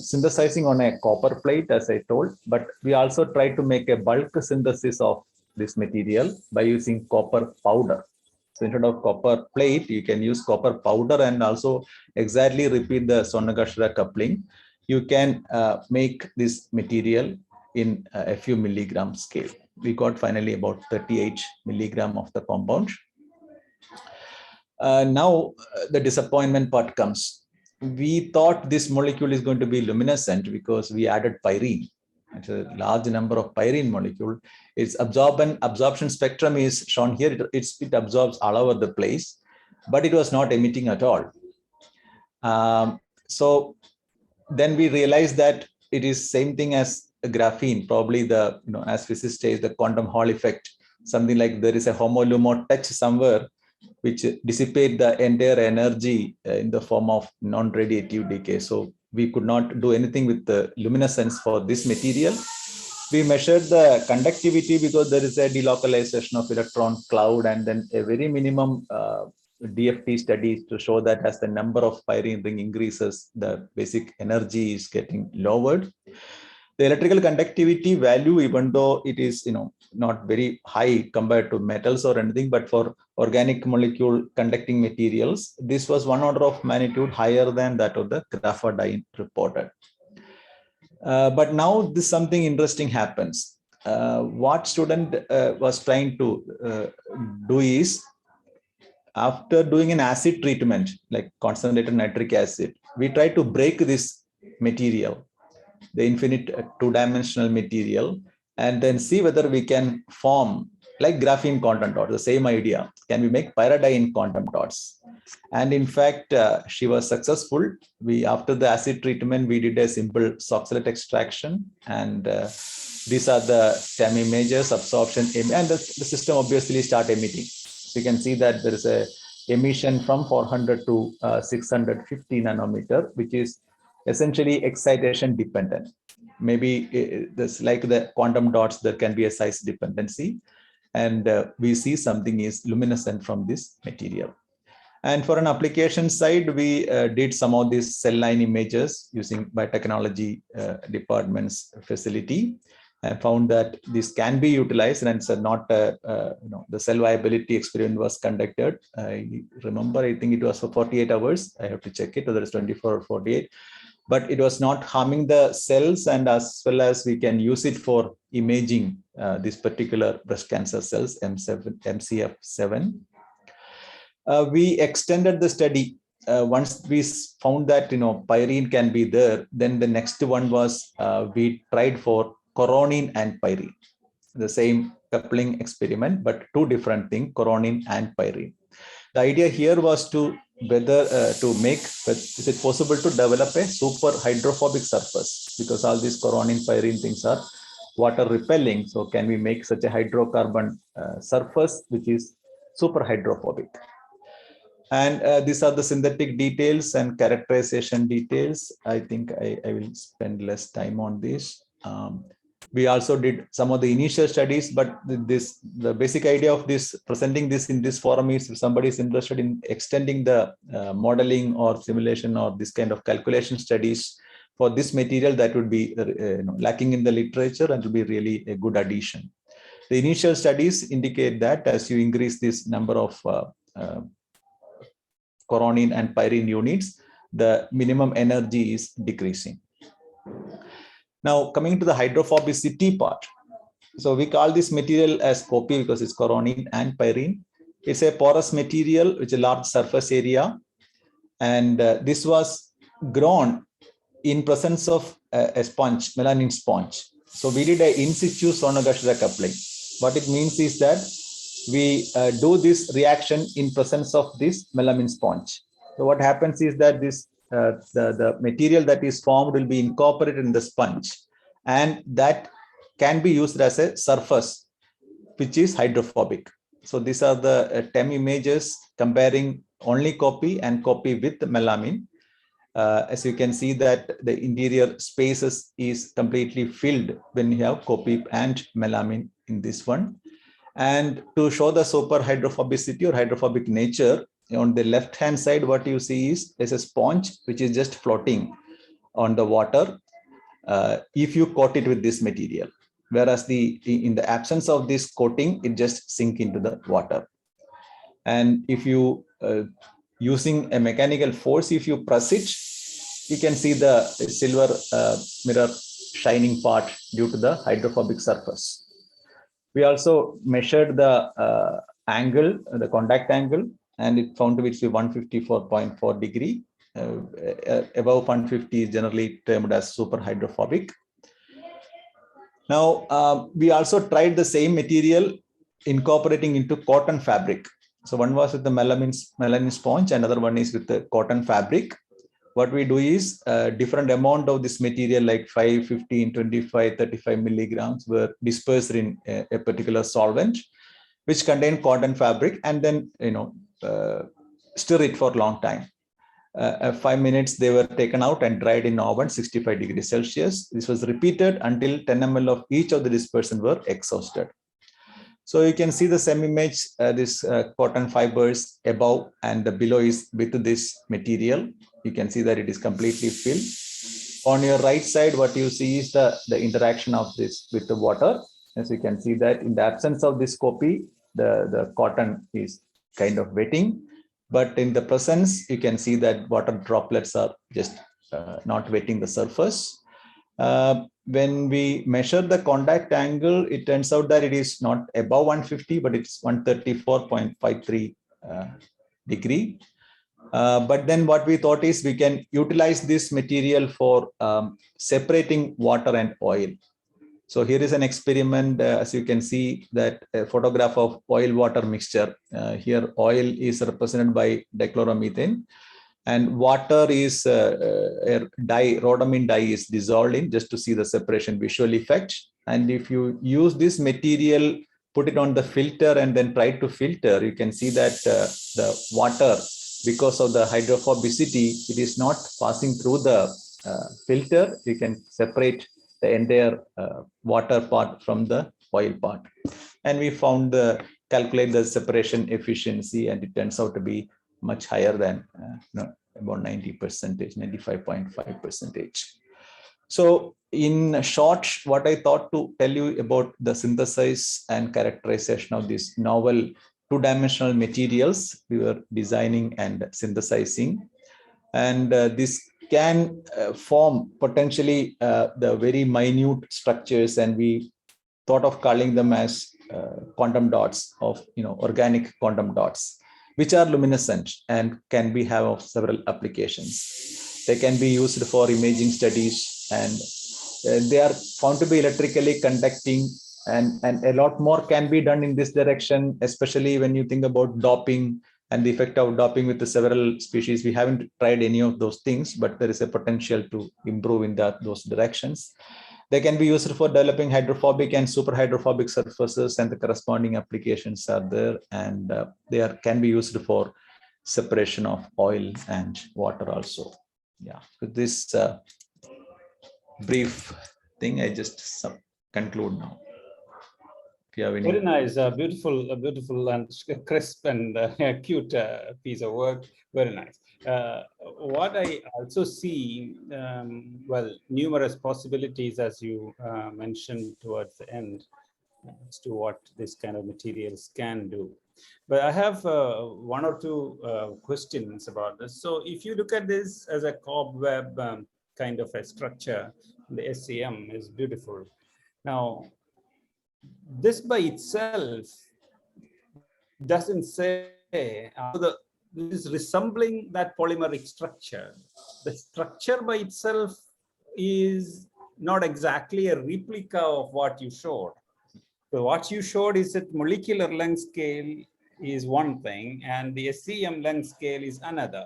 synthesizing on a copper plate, as I told, but we also tried to make a bulk synthesis of this material by using copper powder. So instead of copper plate, you can use copper powder and also exactly repeat the Sonogashira coupling. You can make this material in a few milligram scale. We got finally about 38 milligram of the compound. Now the disappointment part comes. We thought this molecule is going to be luminescent because we added pyrene. It's a large number of pyrene molecule. Its absorption spectrum is shown here. It absorbs all over the place, but it was not emitting at all. So then we realized that it is same thing as graphene. Probably the, as physicists say, the quantum Hall effect. Something like there is a homolumo touch somewhere which dissipate the entire energy in the form of non-radiative decay. So we could not do anything with the luminescence for this material. We measured the conductivity because there is a delocalization of electron cloud, and then a very minimum DFT studies to show that as the number of pyrene ring increases, the basic energy is getting lowered. The electrical conductivity value, even though it is not very high compared to metals or anything, but for organic molecule conducting materials, this was 1 order of magnitude higher than that of the graphene reported. But now something interesting happens. What student was trying to do is, after doing an acid treatment like concentrated nitric acid, we try to break this material, the infinite two-dimensional material, and then see whether we can form like graphene quantum dots. The same idea, can we make pyridine quantum dots? And in fact, she was successful. After the acid treatment, we did a simple oxalate extraction, and these are the TEM images, absorption, and the system obviously start emitting. So you can see that there is a emission from 400 to 650 nanometer, which is essentially excitation dependent. Maybe this, like the quantum dots, there can be a size dependency, and we see something is luminescent from this material. And for an application side, we did some of these cell line images using biotechnology department's facility, and found that this can be utilized. And it's not the cell viability experiment was conducted. I remember, I think it was for 48 hours. I have to check it, whether it's 24 or 48. But it was not harming the cells, and as well as we can use it for imaging this particular breast cancer cells, MCF7. We extended the study. Once we found that pyrene can be there, then the next one was we tried for coronine and pyrene, the same coupling experiment, but two different things, coronine and pyrene. The idea here was to whether is it possible to develop a super hydrophobic surface, because all these coronine pyrene things are water repelling. So can we make such a hydrocarbon surface which is super hydrophobic? And these are the synthetic details and characterization details. I think I will spend less time on this. We also did some of the initial studies, but the basic idea of this, presenting this in this forum, is if somebody is interested in extending the modeling or simulation or this kind of calculation studies for this material, that would be lacking in the literature and will be really a good addition. The initial studies indicate that as you increase this number of coronine and pyrene units, the minimum energy is decreasing. Now, coming to the hydrophobicity part. So we call this material as copy because it's coronine and pyrene. It's a porous material with a large surface area. And this was grown in presence of a sponge, melanin sponge. So we did a in situ Sonogashira coupling. What it means is that we do this reaction in presence of this melamine sponge. So what happens is that this the material that is formed will be incorporated in the sponge, and that can be used as a surface which is hydrophobic. So these are the TEM images comparing only copy and copy with melamine. As you can see that the interior spaces is completely filled when you have copy and melamine in this one. And to show the super hydrophobicity or hydrophobic nature, on the left hand side, what you see is there's a sponge which is just floating on the water if you coat it with this material. Whereas in the absence of this coating, it just sink into the water. And if you using a mechanical force, if you press it, you can see the silver mirror shining part due to the hydrophobic surface. We also measured the angle, the contact angle, and it found to be 154.4 degree. Above 150 is generally termed as super hydrophobic. Now, we also tried the same material incorporating into cotton fabric. So one was with the melamine sponge, another one is with the cotton fabric. What we do is different amount of this material like 5, 15, 25, 35 milligrams were dispersed in a particular solvent, which contained cotton fabric, and then stir it for a long time. 5 minutes they were taken out and dried in oven 65 degrees Celsius. This was repeated until 10 ml of each of the dispersion were exhausted. So you can see the same image, this cotton fibers above and the below is with this material. You can see that it is completely filled. On your right side, what you see is the interaction of this with the water. As you can see that in the absence of this copy, the cotton is kind of wetting. But in the presence, you can see that water droplets are just not wetting the surface. When we measure the contact angle, it turns out that it is not above 150, but it's 134.53 degree. But then what we thought is we can utilize this material for separating water and oil. So here is an experiment, as you can see that a photograph of oil water mixture. Here oil is represented by dichloromethane and water is rhodamine dye is dissolved in just to see the separation visual effect. And if you use this material, put it on the filter and then try to filter, you can see that the water, because of the hydrophobicity, it is not passing through the filter. You can separate the entire water part from the oil part. And we found calculate the separation efficiency, and it turns out to be much higher than about 90%, 95.5%. So in short, what I thought to tell you about the synthesis and characterization of these novel two-dimensional materials we were designing and synthesizing. And this can form potentially the very minute structures, and we thought of calling them as quantum dots of organic quantum dots, which are luminescent and can be have of several applications. They can be used for imaging studies, and they are found to be electrically conducting, and a lot more can be done in this direction, especially when you think about doping and the effect of doping with the several species. We haven't tried any of those things, but there is a potential to improve in those directions. They can be used for developing hydrophobic and super hydrophobic surfaces, and the corresponding applications are there. And they can be used for separation of oil and water also. Yeah, with this brief thing, I just conclude now. Very nice, beautiful and crisp and cute piece of work. Very nice. What I also see, numerous possibilities, as you mentioned towards the end, as to what this kind of materials can do. But I have one or two questions about this. So if you look at this as a cobweb kind of a structure, the SEM is beautiful. Now, this by itself doesn't say this is resembling that polymeric structure. The structure by itself is not exactly a replica of what you showed. So what you showed is that molecular length scale is one thing, and the SEM length scale is another.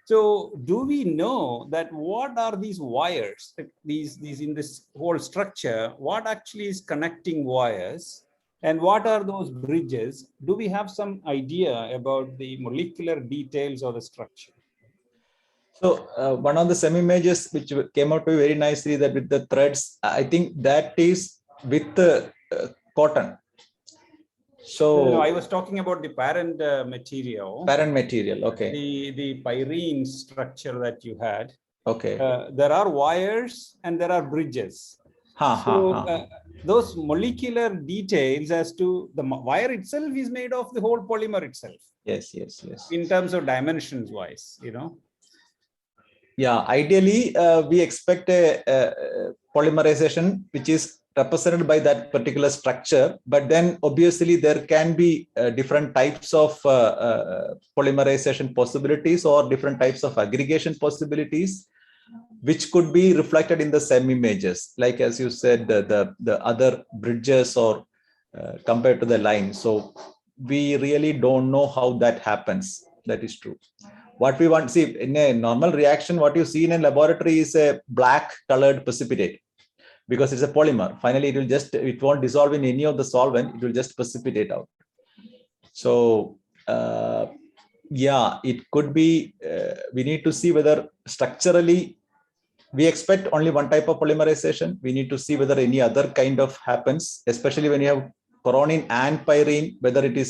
So do we know that what are these wires, these in this whole structure, what actually is connecting wires, and what are those bridges? Do we have some idea about the molecular details of the structure? So one of the semi images which came out to be very nicely that with the threads, I think that is with the cotton. So no, I was talking about the parent material. Parent material, okay. The pyrene structure that you had. Okay. There are wires and there are bridges. Those molecular details as to the wire itself is made of the whole polymer itself. Yes, yes, yes. In terms of dimensions wise, you know. Yeah, ideally, we expect a polymerization which is represented by that particular structure, but then obviously there can be different types of polymerization possibilities or different types of aggregation possibilities, which could be reflected in the same images, like as you said, the other bridges or compared to the line. So we really don't know how that happens. That is true. What we want, see, in a normal reaction, what you see in a laboratory is a black colored precipitate because it's a polymer. Finally, it won't dissolve in any of the solvent. It will just precipitate out. So yeah, it could be, we need to see whether structurally, we expect only one type of polymerization. We need to see whether any other kind of happens, especially when you have coronium and pyrene, whether it is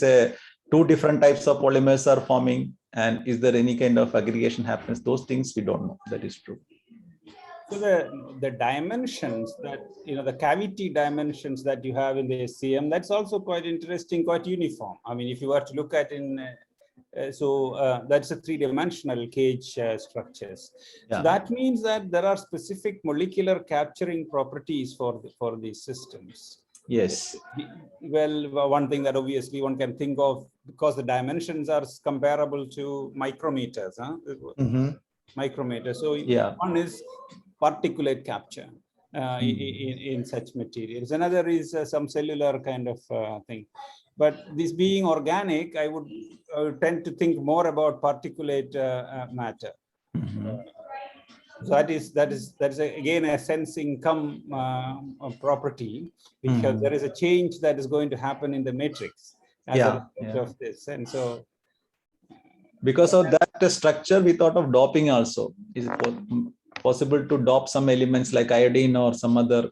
two different types of polymers are forming, and is there any kind of aggregation happens. Those things we don't know. That is true. So the dimensions that, you know, the cavity dimensions that you have in the SCM, that's also quite interesting, quite uniform. I mean, if you were to look at that's a three-dimensional cage structures. Yeah. So that means that there are specific molecular capturing properties for these systems. Yes. Well, one thing that obviously one can think of, because the dimensions are comparable to micrometers, huh? Mm-hmm. Micrometers. So yeah, one is particulate capture in such materials. Another is some cellular kind of thing. But this being organic, I would tend to think more about particulate matter. Mm-hmm. So that is again a sensing property, because there is a change that is going to happen in the matrix as a result of this. And so because of that structure, we thought of doping also. Is it possible to dope some elements like iodine or some other,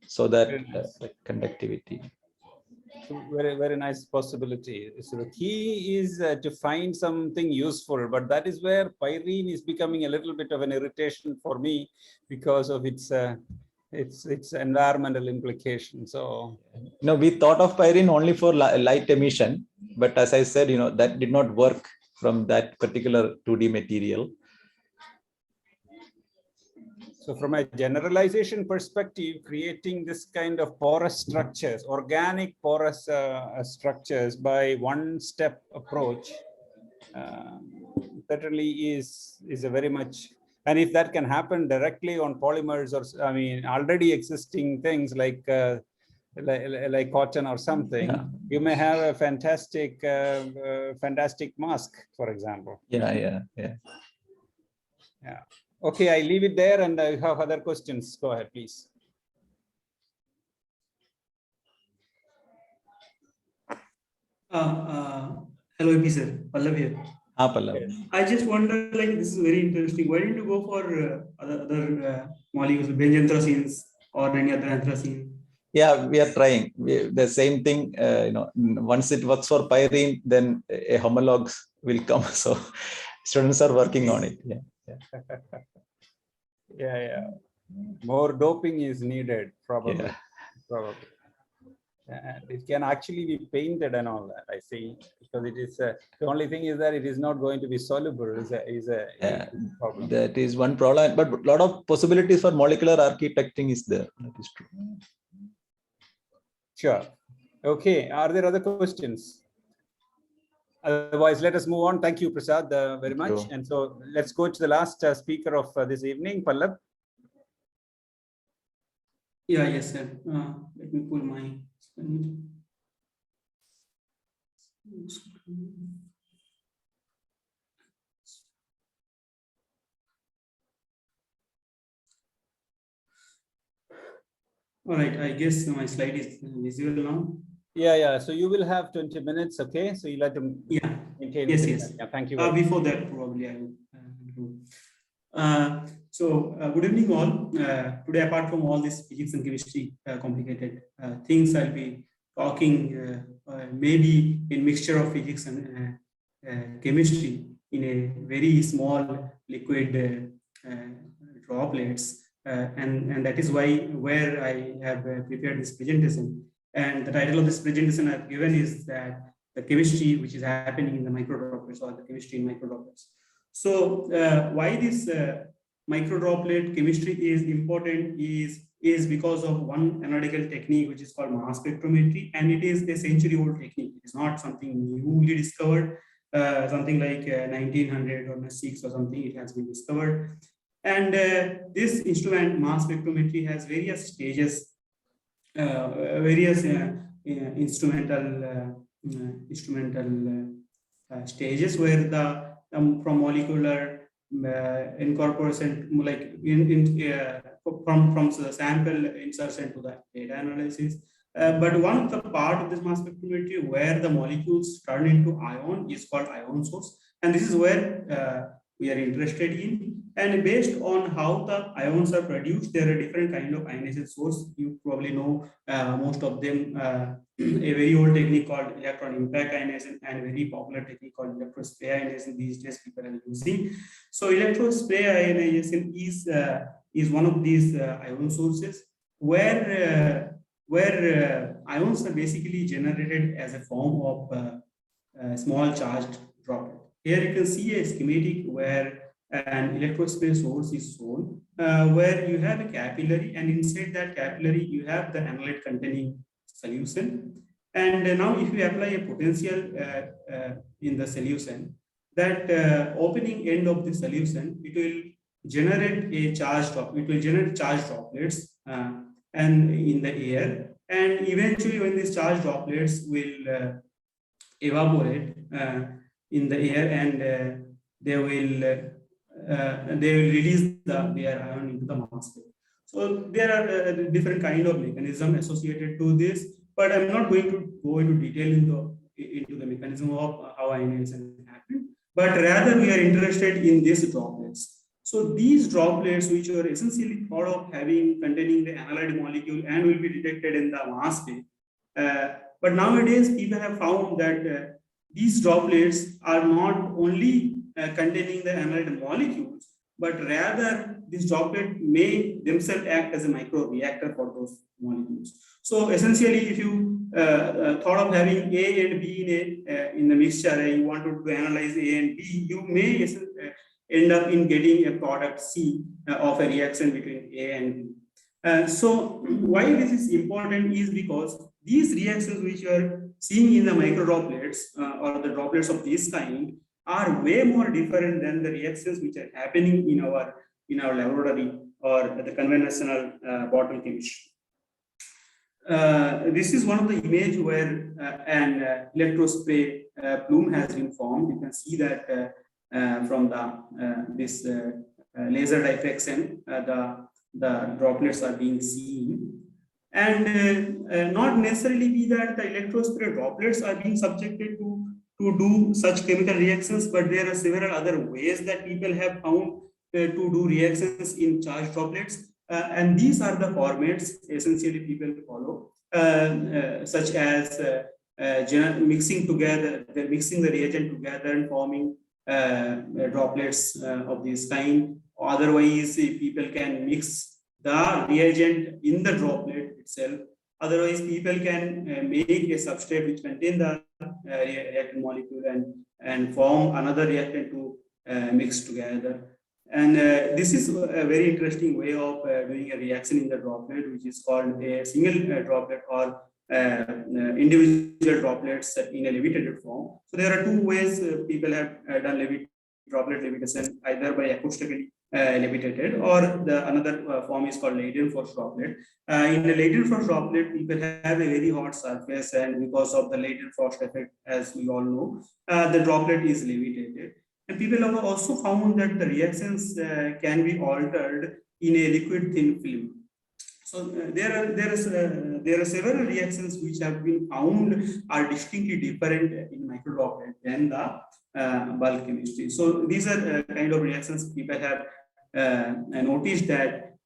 so that conductivity? Very, very nice possibility. So the key is to find something useful, but that is where pyrene is becoming a little bit of an irritation for me because of its environmental implications. So no, we thought of pyrene only for light emission, but as I said, that did not work from that particular 2D material. So from a generalization perspective, creating this kind of porous structures, organic porous structures by one-step approach, certainly is a very much, and if that can happen directly on polymers or, I mean, already existing things like cotton or something, you may have a fantastic mask, for example. Yeah. Okay, I leave it there, and I have other questions. Go ahead, please. Hello, EP sir. Pallav here. Pallav. I just wonder, like, this is very interesting. Why didn't you go for other molecules, benzanthracene or any other anthracene? Yeah, we are trying. The same thing, once it works for pyrene, then a homologue will come. So students are working on it. Yeah. More doping is needed, probably. And it can actually be painted and all that, I see, because it is the only thing is that it is not going to be soluble. Is a problem. That is one problem, but a lot of possibilities for molecular architecting is there. That is true. Sure. Okay. Are there other questions? Otherwise, let us move on. Thank you, Prasad, very much. And so let's go to the last speaker of this evening, Pallav. Yeah, yes, sir. Let me pull my screen. All right, I guess my slide is visible now. Yeah. So you will have 20 minutes, okay? So you'll have to maintain. Yes. Yeah, thank you. Before that, probably I will do. Good evening all. Today, apart from all this physics and chemistry complicated things, I'll be talking maybe in mixture of physics and chemistry in a very small liquid droplets, and that is where I have prepared this presentation. And the title of this presentation I've given is that the chemistry which is happening in the microdroplets, or the chemistry in microdroplets. So why this microdroplet chemistry is important is because of one analytical technique which is called mass spectrometry, and it is a century-old technique. It is not something newly discovered, something like 1900 or 6 or something. It has been discovered, and this instrument, mass spectrometry, has various stages, various instrumental stages where the from molecular incorporation, like from the sample insertion to the data analysis. But one of the part of this mass spectrometry where the molecules turn into ion is called ion source, and this is where we are interested in. And based on how the ions are produced, there are different kind of ionization source. You probably know most of them. A very old technique called electron impact ionization, and a very popular technique called electrospray ionization these days people are using. So electrospray ionization is one of these ion sources where ions are basically generated as a form of small charged droplet. Here you can see a schematic where an electrospray source is shown, where you have a capillary, and inside that capillary you have the analyte containing solution. And now if you apply a potential in the solution, that opening end of the solution, it will generate a charge drop. It will generate charge droplets and in the air, and eventually when these charge droplets will evaporate in the air, and they will release their ion into the mass state. So there are different kind of mechanism associated to this, but I'm not going to go into detail into the mechanism of how ionization happens, but rather we are interested in these droplets. So these droplets, which are essentially thought of containing the analyte molecule and will be detected in the mass state, but nowadays people have found that these droplets are not only containing the analyte molecules, but rather this droplet may themselves act as a microreactor for those molecules. So essentially, if you thought of having A and B in the mixture, and you wanted to analyze A and B, you may end up in getting a product C of a reaction between A and B. So why this is important is because these reactions which you are seeing in the microdroplets or the droplets of this kind are way more different than the reactions which are happening in our laboratory or the conventional bottle chemistry. This is one of the image where an electrospray plume has been formed. You can see that from this laser diffraction, the droplets are being seen, and not necessarily be that the electrospray droplets are being subjected to do such chemical reactions, but there are several other ways that people have found to do reactions in charged droplets, and these are the formats essentially people follow, such as mixing the reagent together and forming droplets of this kind. Otherwise, people can mix the reagent in the droplet itself. Otherwise, people can make a substrate which contains the reactant molecule and form another reactant to mix together. And this is a very interesting way of doing a reaction in the droplet, which is called a single droplet or individual droplets in a levitated form. So there are two ways people have done droplet levitation, either by acoustically levitated, or another form is called latent force droplet. In the latent force droplet, people have a very hot surface, and because of the latent frost effect, as we all know, the droplet is levitated. And people have also found that the reactions can be altered in a liquid thin film. So there are several reactions which have been found are distinctly different in microdroplet than the bulk chemistry. So these are kind of reactions people have I noticed that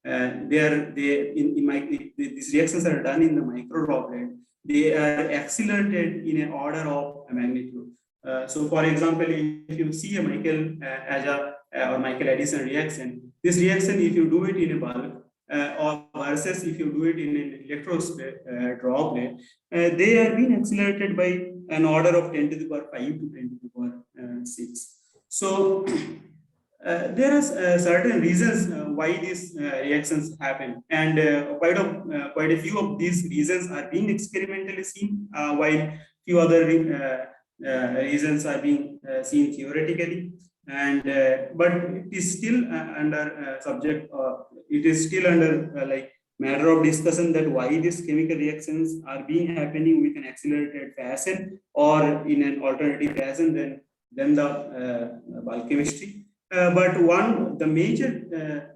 these reactions are done in the micro droplet. They are accelerated in an order of magnitude. So, for example, if you see a Michael or Michael Addison reaction, this reaction, if you do it in a bulk, or versus if you do it in an electron droplet, they are being accelerated by an order of 10 to the power 5 to 10 to the power 6. So there are certain reasons why these reactions happen, and quite a few of these reasons are being experimentally seen, while few other reasons are being seen theoretically. And but it is still under subject. It is still under like matter of discussion that why these chemical reactions are being happening with an accelerated fashion or in an alternative fashion than the bulk chemistry. But the major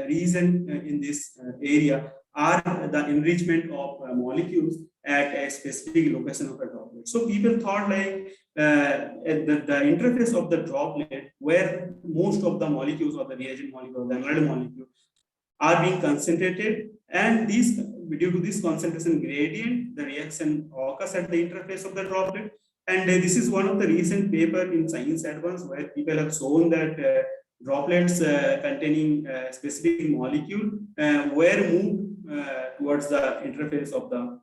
reason in this area are the enrichment of molecules at a specific location of a droplet. So people thought like the interface of the droplet, where most of the molecules or the reagent molecule or the analyte molecule are being concentrated, and these, due to this concentration gradient, the reaction occurs at the interface of the droplet. And this is one of the recent paper in Science Advance where people have shown that droplets containing specific molecule were moved towards the interface of the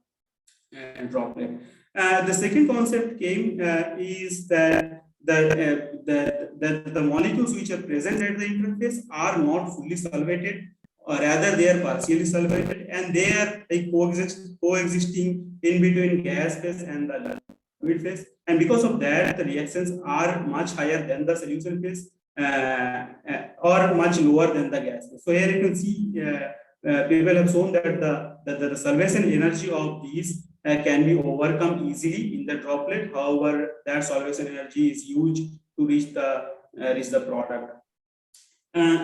droplet. The second concept came is that the molecules which are present at the interface are not fully solvated, or rather they are partially solvated, and they are like coexisting in between gas phase and the liquid phase. And because of that, the reactions are much higher than the solution phase or much lower than the gas phase. So here you can see people have shown that the solvation energy of these can be overcome easily in the droplet. However, that solvation energy is huge to reach the product.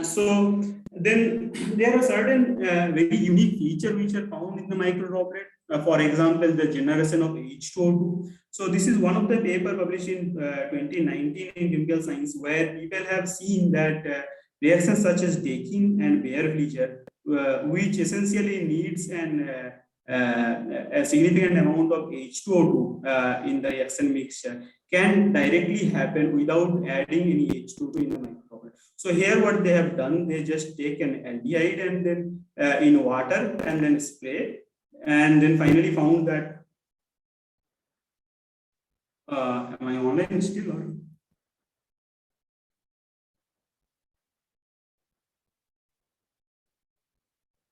So then there are certain very unique features which are found in the micro droplet. For example, the generation of H2O2. So this is one of the paper published in 2019 in Chemical Science, where people have seen that reactions such as Daking and Baer-Fleischer, which essentially needs a significant amount of H2O2 in the reaction mixture, can directly happen without adding any H2O2 in the microdroplet. So here what they have done, they just take an aldehyde and then in water and then spray, and then finally found that am I online still or?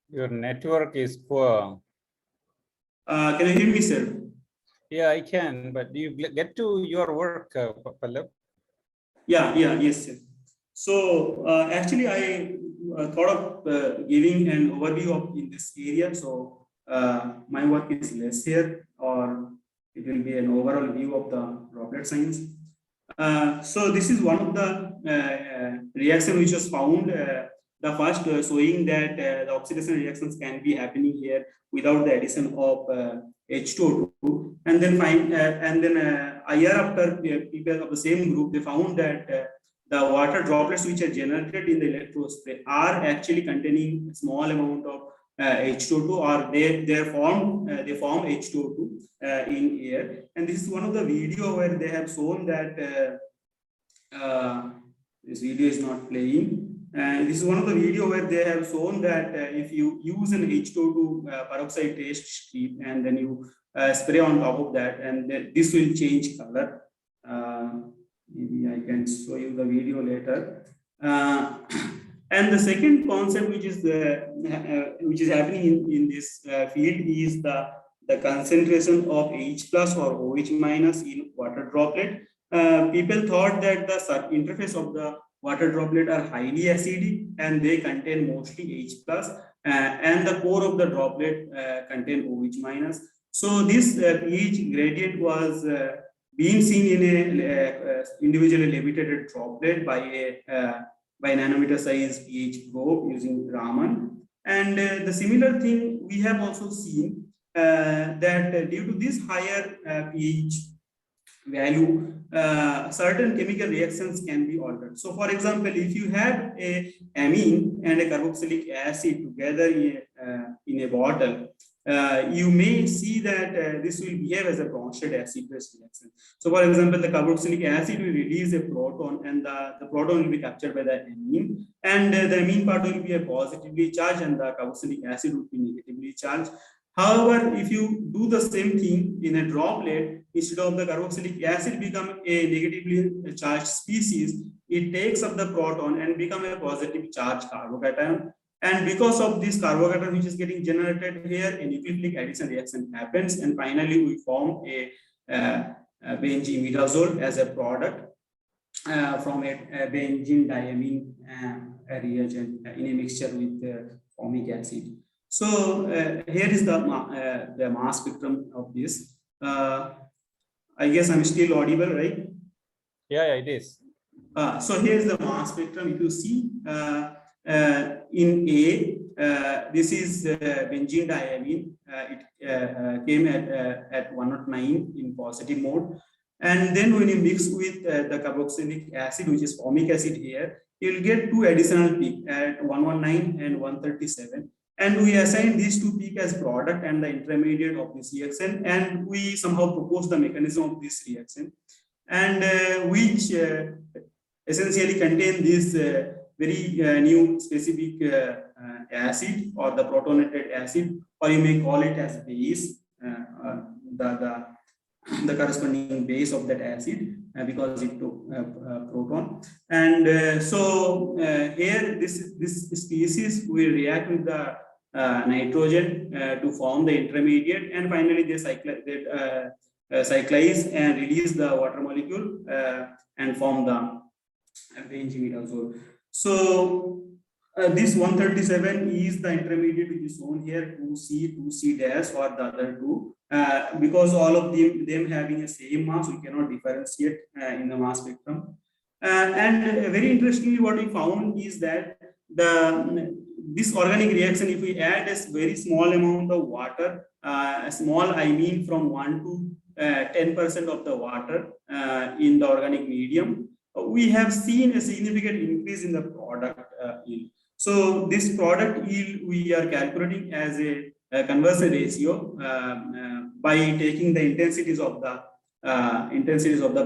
Your network is poor. Can you hear me, sir? Yeah, I can, but do you get to your work, Pallab? Yes, sir. So actually, I thought of giving an overview of in this area. So my work is less here, or it will be an overall view of the droplet science. So this is one of the reaction which was found. The first showing that the oxidation reactions can be happening here without the addition of H2O2, and then a year after, people of the same group, they found that the water droplets which are generated in the electrospray are actually containing a small amount of H2O2, or they form H2O2 in air. And this is one of the video where they have shown that this video is not playing. And this is one of the video where they have shown that if you use an H2O2 peroxide test strip and then you spray on top of that, and this will change color. Maybe I can show you the video later. And the second concept which is happening in this field is the concentration of H plus or OH minus in water droplet. People thought that the interface of the water droplet are highly acidic and they contain mostly H plus, and the core of the droplet contain OH minus. So this pH gradient was being seen in a individually levitated droplet by a nanometer size pH probe using Raman. And the similar thing we have also seen that due to this higher pH value, certain chemical reactions can be altered. So for example, if you have a amine and a carboxylic acid together in a bottle, you may see that this will behave as a Bronsted acid-base reaction. So for example, the carboxylic acid will release a proton, and the proton will be captured by the amine, and the amine part will be a positively charged and the carboxylic acid will be negatively charged. However, if you do the same thing in a droplet, instead of the carboxylic acid become a negatively charged species, it takes up the proton and become a positive charged carbocation. And because of this carbocation which is getting generated here, a nucleophilic addition reaction happens, and finally we form a benzimidazole as a product from a benzene diamine reagent in a mixture with formic acid. So here is the mass spectrum of this. I guess I'm still audible, right? Yeah, it is. So here's the mass spectrum. If you see in A, this is benzene diamine. It came at 109 in positive mode. And then when you mix with the carboxylic acid, which is formic acid here, you'll get two additional peaks at 119 and 137. And we assign these two peaks as product and the intermediate of this reaction. And we somehow propose the mechanism of this reaction, and which essentially contain this very new specific acid, or the protonated acid, or you may call it as base, the corresponding base of that acid, because it took proton. And so here this species will react with the nitrogen to form the intermediate, and finally they cyclize and release the water molecule and form the benzimidazole. So this 137 is the intermediate which is shown here, 2C, 2C dash, or the other two. Because all of them having a same mass, we cannot differentiate in the mass spectrum. And very interestingly, what we found is that this organic reaction, if we add a very small amount of water, a small, I mean from 1 to 10% of the water in the organic medium, we have seen a significant increase in the product yield. So this product yield we are calculating as a conversion ratio by taking the intensities of the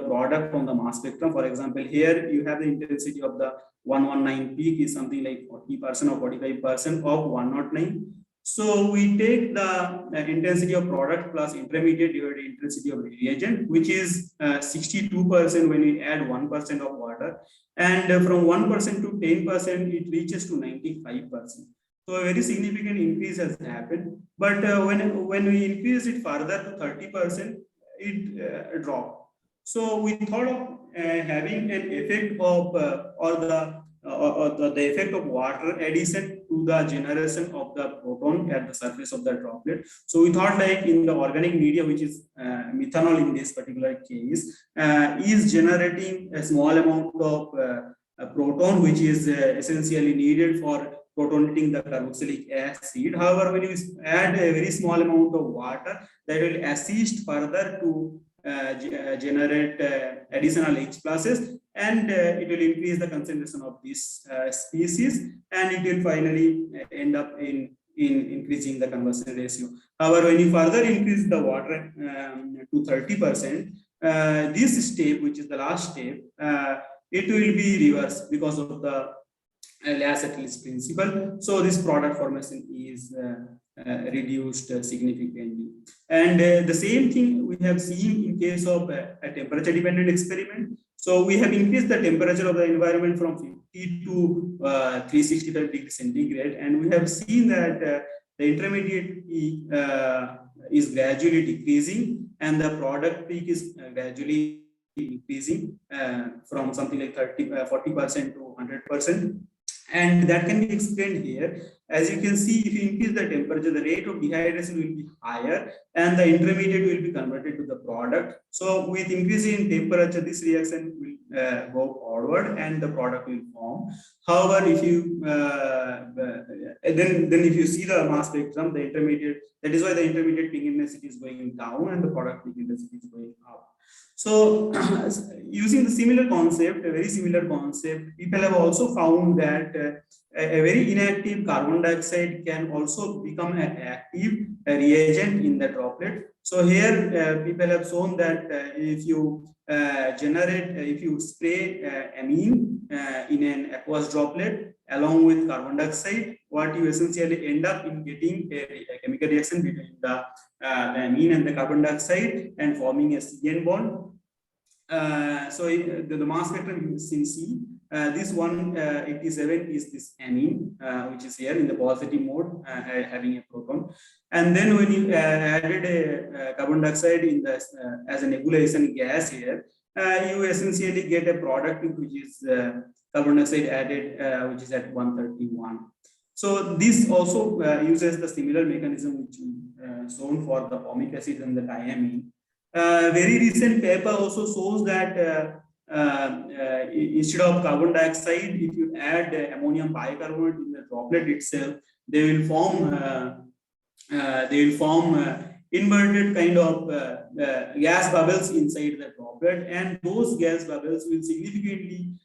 product from the mass spectrum. For example, here you have the intensity of the 119 peak is something like 40% or 45% of 109. So we take the intensity of product plus intermediate divided intensity of reagent, which is 62% when we add 1% of water, and from 1% to 10% it reaches to 95%. So a very significant increase has happened. But when we increase it further to 30%, it dropped. So we thought of having an effect of the effect of water addition to the generation of the proton at the surface of the droplet. So we thought, like in the organic media, which is methanol in this particular case, is generating a small amount of proton, which is essentially needed for protonating the carboxylic acid. However, when you add a very small amount of water, that will assist further to generate additional H pluses, and it will increase the concentration of this species, and it will finally end up in increasing the conversion ratio. However, when you further increase the water to 30%, this step, which is the last step, it will be reversed because of the Lyasetil's principle. So this product formation is reduced significantly. And the same thing we have seen in case of a temperature dependent experiment. So we have increased the temperature of the environment from 50 to 365 degrees centigrade, and we have seen that the intermediate peak is gradually decreasing, and the product peak is gradually increasing from something like 40% to 100%. And that can be explained here. As you can see, if you increase the temperature, the rate of dehydration will be higher and the intermediate will be converted to the product. So with increasing temperature, this reaction will go forward and the product will form. However, if you then if you see the mass spectrum, the intermediate, that is why the intermediate peak intensity is going down and the product peak intensity is going up. So using the similar concept, a very similar concept, people have also found that a very inactive carbon dioxide can also become an active reagent in the droplet. So here people have shown that if you if you spray amine in an aqueous droplet along with carbon dioxide, what you essentially end up in getting a chemical reaction between the amine and the carbon dioxide and forming a CN bond. So the mass spectrum is in C. This 187 is this amine, which is here in the positive mode, having a proton. And then when you added a carbon dioxide in the as a nebulization gas here, you essentially get a product which is carbon dioxide added, which is at 131. So this also uses the similar mechanism which is shown for the formic acid and the diamine. Very recent paper also shows that instead of carbon dioxide, if you add ammonium bicarbonate in the droplet itself, they will form inverted kind of gas bubbles inside the droplet, and those gas bubbles will significantly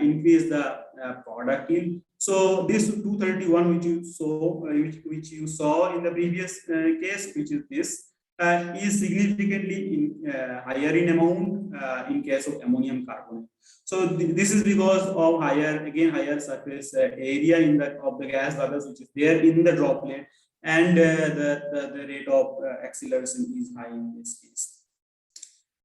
increase the product yield. So this 231 which you saw in the previous case, which is this, is significantly higher in amount in case of ammonium carbonate. So this is because of higher surface area of the gas bubbles which is there in the droplet, and the rate of acceleration is high in this case.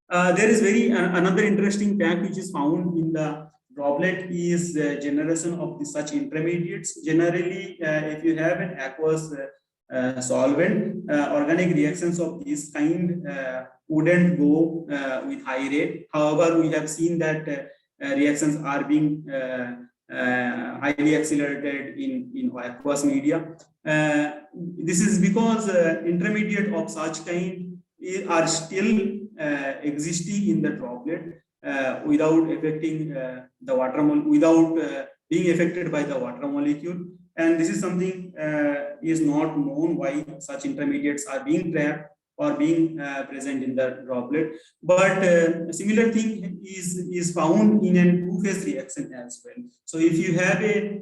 There is another interesting fact which is found in the droplet is generation of such intermediates. Generally, if you have an aqueous solvent, organic reactions of this kind wouldn't go with high rate. However, we have seen that reactions are being highly accelerated in aqueous media. This is because intermediate of such kind are still existing in the droplet without affecting the water without being affected by the water molecule. And this is something is not known why such intermediates are being trapped or being present in the droplet. But a similar thing is found in a two-phase reaction as well. So if you have a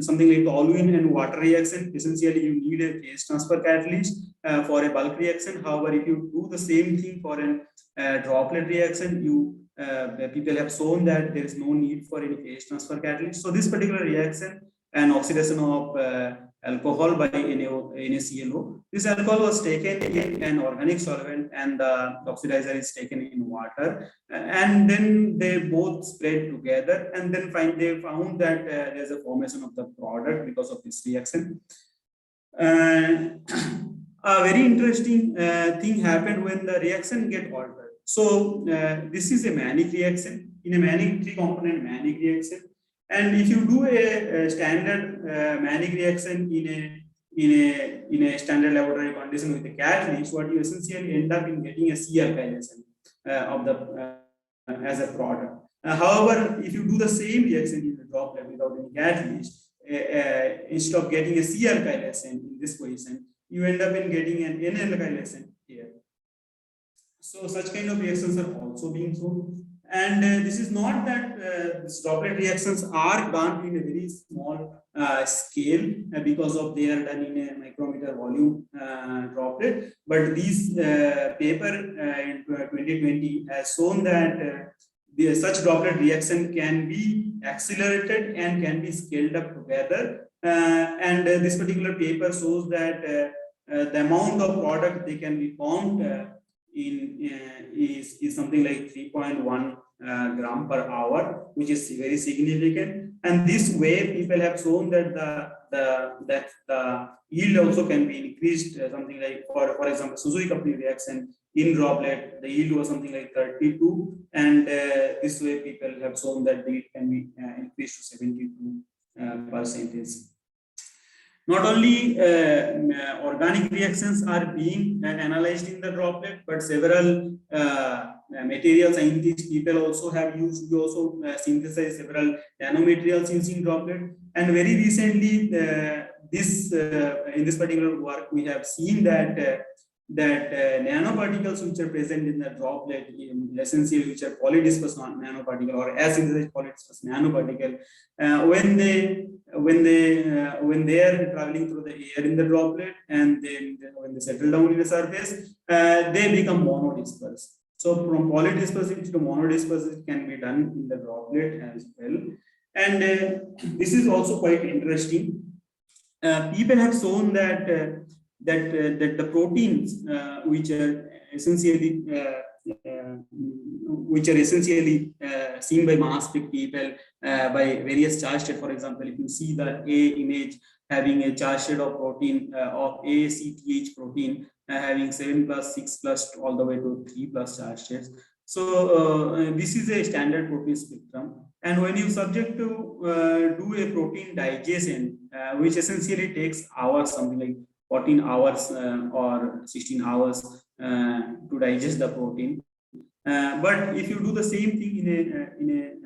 something like toluene and water reaction, essentially you need a phase transfer catalyst for a bulk reaction. However, if you do the same thing for a droplet reaction, people have shown that there is no need for any phase transfer catalyst. So this particular reaction, an oxidation of alcohol by NaClO. This alcohol was taken in an organic solvent, and the oxidizer is taken in water, and then they both spread together, and then they found that there's a formation of the product because of this reaction. A very interesting thing happened when the reaction get altered. So this is a manic reaction. In a manic 3-component manic reaction, and if you do a standard manic reaction in a standard laboratory condition with a catalyst, what you essentially end up in getting a C alkylation of the as a product. However, if you do the same reaction in the droplet without any catalyst, instead of getting a C alkylation in this position, you end up in getting an N alkylation here. So such kind of reactions are also being shown. And this is not that these droplet reactions are done in a very small scale because of they are done in a micrometer volume droplet. But this paper in 2020 has shown that such droplet reaction can be accelerated and can be scaled up together. And this particular paper shows that the amount of product they can be formed is something like 3.1 gram per hour, which is very significant. And this way, people have shown that the yield also can be increased. Something like for example, Suzuki company reaction in droplet, the yield was something like 32, and this way people have shown that the yield can be increased to 72%. Not only organic reactions are being analyzed in the droplet, but several material scientists people also have used. We also synthesize several nanomaterials using droplet. And very recently, in this particular work, we have seen that that nanoparticles which are present in the droplet, essentially which are polydisperse nanoparticle or asynthesized polydisperse nanoparticle, when they are traveling through the air in the droplet and then when they settle down in the surface, they become monodisperse. So from polydispersity to monodispersity can be done in the droplet as well. And this is also quite interesting. People have shown that that the proteins which are essentially seen by mass spec people by various charge state. For example, if you see the A image having a charge state of protein of ACTH protein having 7 plus 6 plus all the way to 3 plus charge states. So this is a standard protein spectrum. And when you subject to do a protein digestion, which essentially takes hours, something like 14 hours or 16 hours to digest the protein. But if you do the same thing in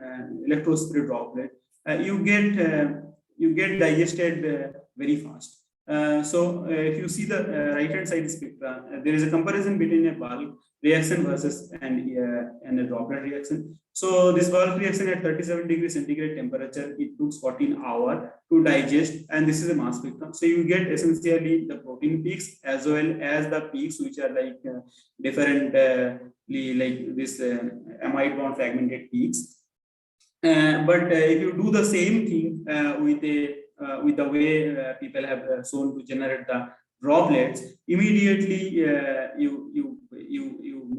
a electrospray droplet, you get digested very fast. So if you see the right hand side spectra, there is a comparison between a bulk reaction versus and a droplet reaction. So this bulk reaction at 37 degrees centigrade temperature, it took 14 hours to digest, and this is a mass spectrum. So you get essentially the protein peaks as well as the peaks which are like different like this amide bond fragmented peaks. But if you do the same thing with the way people have shown to generate the droplets, immediately you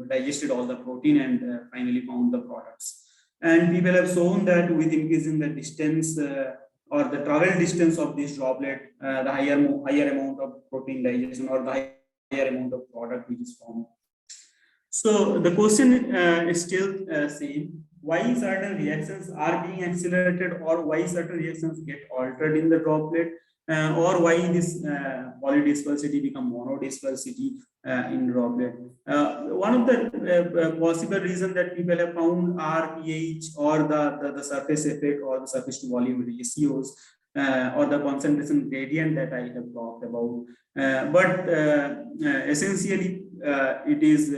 digested all the protein and finally found the products. And people have shown that with increasing the distance or the travel distance of this droplet, the higher amount of protein digestion or the higher amount of product which is formed. So the question is still same. Why certain reactions are being accelerated, or why certain reactions get altered in the droplet, or why this polydispersity become monodispersity in droplet. One of the possible reasons that people have found are pH or the surface effect or the surface to volume ratios or the concentration gradient that I have talked about. But essentially, it is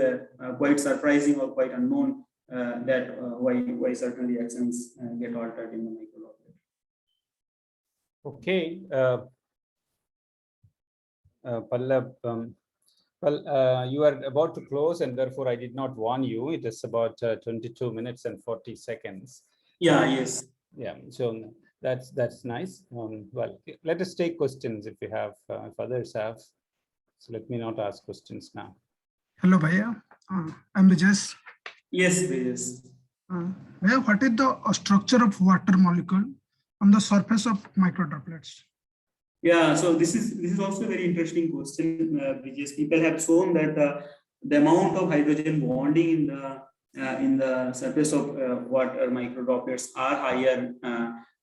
quite surprising or quite unknown that why certain reactions get altered in the microdroplet. Okay, Pallab, well, you are about to close, and therefore I did not warn you. It is about 22 minutes and 40 seconds. Yeah, yes. Yeah, so that's nice. Well, let us take questions if you have, if others have. So let me not ask questions now. Hello, Bhaiya. I'm Vijesh. Yes, Vijesh. Bhaiya, what is the structure of water molecule on the surface of microdroplets? Yeah, so this is also a very interesting question, Vijesh. People have shown that the amount of hydrogen bonding in the surface of water microdroplets are higher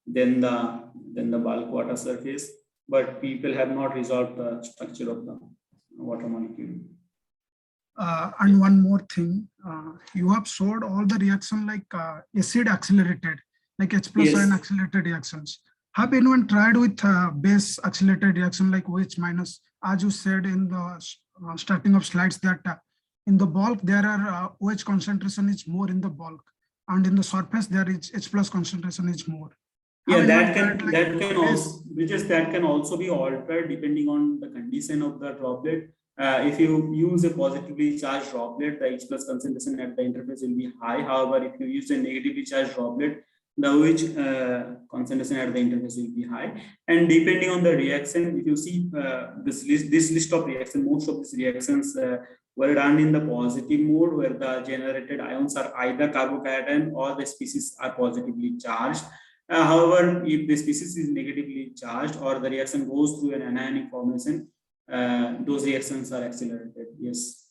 than the bulk water surface, but people have not resolved the structure of the water molecule. And one more thing, you have showed all the reaction like acid accelerated, like H plus ion accelerated reactions. Have anyone tried with base accelerated reaction like OH minus? As you said in the starting of slides that in the bulk there are OH concentration is more in the bulk, and in the surface there is H plus concentration is more. Yeah, that can also be altered depending on the condition of the droplet. If you use a positively charged droplet, the H plus concentration at the interface will be high. However, if you use a negatively charged droplet, the OH concentration at the interface will be high. And depending on the reaction, if you see this list of reactions, most of these reactions were done in the positive mode, where the generated ions are either carbocation or the species are positively charged. However, if the species is negatively charged or the reaction goes through an anionic formation, those reactions are accelerated. Yes.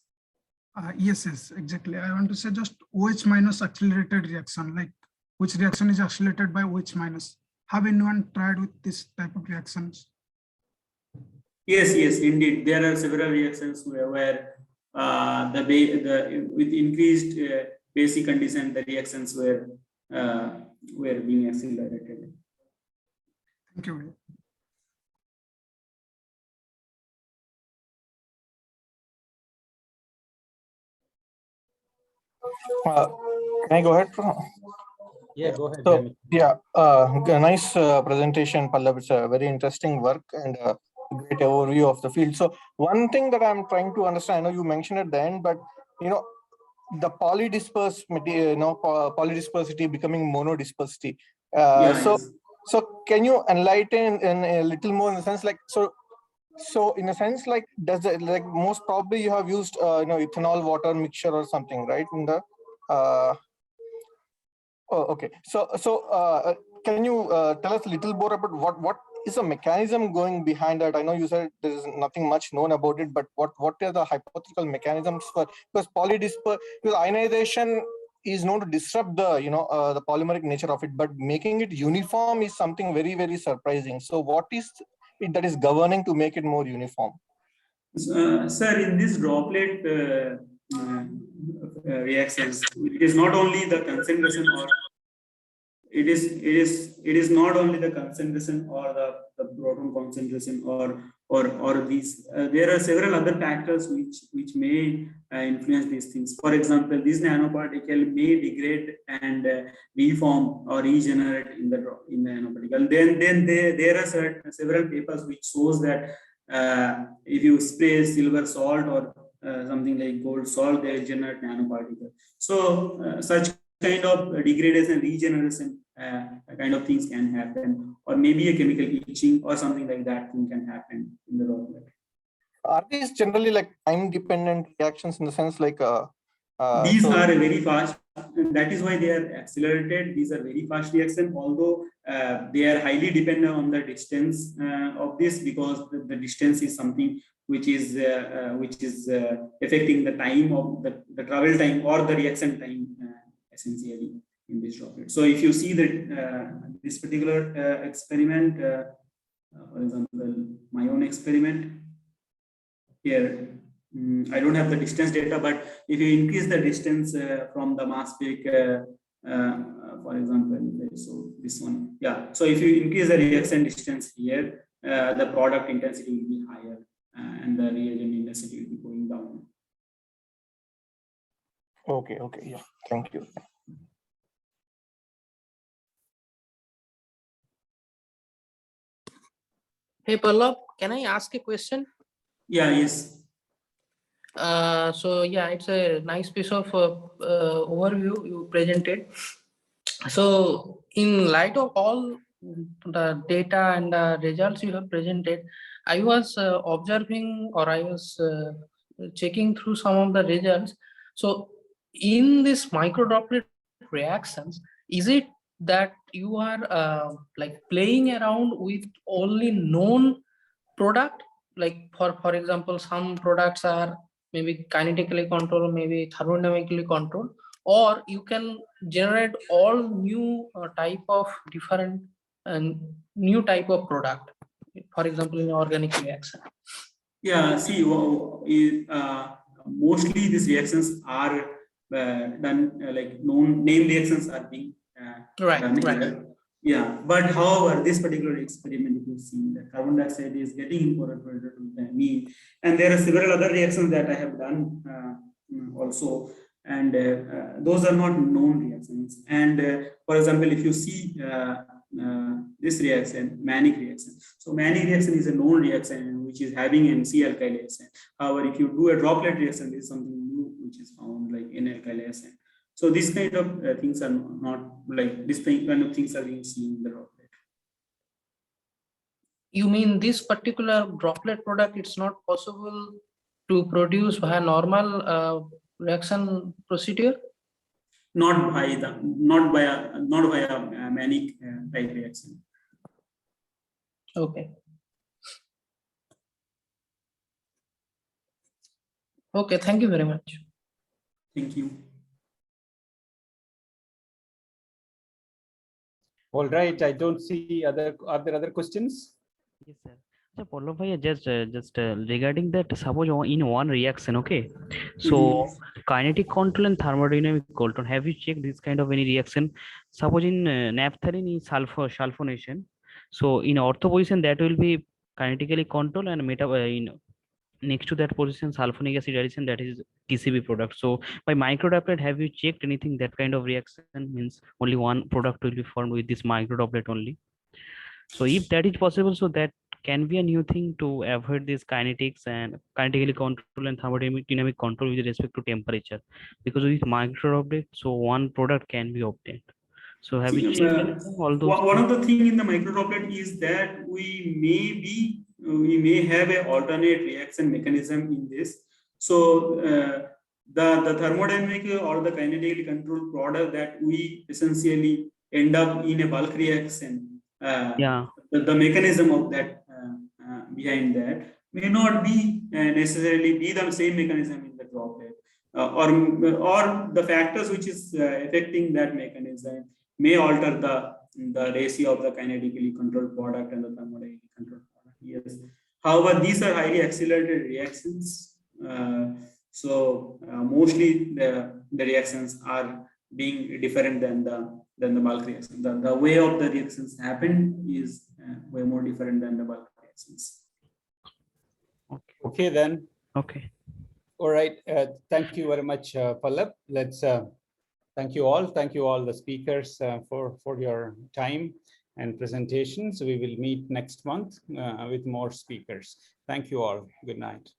Yes, exactly. I want to say just OH minus accelerated reaction, like which reaction is accelerated by OH minus. Have anyone tried with this type of reactions? Yes, indeed. There are several reactions where with increased basic condition, the reactions were being accelerated. Thank you. Can I go ahead? Yeah, go ahead. So, yeah, nice presentation, Pallav. It's a very interesting work and a great overview of the field. So one thing that I'm trying to understand, I know you mentioned at the end, but the polydispersed material, polydispersity becoming monodispersity. So can you enlighten in a little more in the sense like so in a sense like does it like most probably you have used ethanol water mixture or something, right? In the oh, okay. So can you tell us a little more about what is the mechanism going behind that? I know you said there is nothing much known about it, but what are the hypothetical mechanisms for, because because ionization is known to disrupt the the polymeric nature of it, but making it uniform is something very, very surprising. So what is it that is governing to make it more uniform? Sir, in this droplet reactions, it is not only the concentration or it is not only the concentration or the proton concentration or these there are several other factors which may influence these things. For example, this nanoparticle may degrade and reform or regenerate in the nanoparticle. Then there are several papers which shows that if you spray silver salt or something like gold salt, they generate nanoparticle. So such kind of degradation, regeneration kind of things can happen, or maybe a chemical etching or something like that thing can happen in the droplet. Are these generally like time dependent reactions in the sense like these are very fast, and that is why they are accelerated. These are very fast reaction, although they are highly dependent on the distance of this, because the distance is something which is affecting the time of the travel time or the reaction time essentially in this droplet. So if you see that this particular experiment, for example, my own experiment here, I don't have the distance data, but if you increase the distance from the mass peak, for example, so this one, yeah. So if you increase the reaction distance here, the product intensity will be higher and the reagent intensity will be going down. Okay, yeah, thank you. Hey, Pallav, can I ask a question? Yeah, yes. So yeah, it's a nice piece of overview you presented. So in light of all the data and the results you have presented, I was observing, or I was checking through some of the results. So in this microdroplet reactions, is it that you are like playing around with only known product? Like for example, some products are maybe kinetically controlled, maybe thermodynamically controlled, or you can generate all new type of different and new type of product, for example in organic reaction. Yeah, see, mostly these reactions are done like known name reactions are being done here. Yeah, but however, this particular experiment, if you see, the carbon dioxide is getting incorporated with the amine, and there are several other reactions that I have done also, and those are not known reactions. And for example, if you see this reaction, manic reaction. So manic reaction is a known reaction which is having MC alkylation. However, if you do a droplet reaction, there is something new which is found like N alkylation. So this kind of things are not like this kind of things are being seen in the droplet. You mean this particular droplet product, it's not possible to produce via normal reaction procedure? Not via manic type reaction. Okay. Okay, thank you very much. Thank you. All right, I don't see are there other questions? Yes, sir. So, Pallav bhai, just regarding that, suppose in one reaction, okay. So, kinetic control and thermodynamic control. Have you checked this kind of any reaction? Suppose in naphthalene is sulfonation. So, in ortho position, that will be kinetically controlled, and next to that position sulfonic acid addition, that is TCB product. So by microdroplet, have you checked anything that kind of reaction means only one product will be formed with this microdroplet only? So if that is possible, so that can be a new thing to avoid this kinetics and kinetically control and thermodynamic control with respect to temperature, because with microdroplet, so one product can be obtained. So have you checked anything, all those one of things? the thing in the microdroplet is that we may have an alternate reaction mechanism in this. So the thermodynamic or the kinetically controlled product that we essentially end up in a bulk reaction, Yeah. the mechanism of that behind that may not be necessarily be the same mechanism in the droplet, or the factors which is affecting that mechanism may alter the ratio of the kinetically controlled product and the thermodynamically controlled product. Yes. However, these are highly accelerated reactions. Mostly the reactions are being different than the bulk reaction. The way of the reactions happen is way more different than the bulk reactions. Okay then. Okay. All right. Thank you very much, Pallab. Let's thank you all the speakers for your time and presentations. We will meet next month with more speakers. Thank you all. Good night.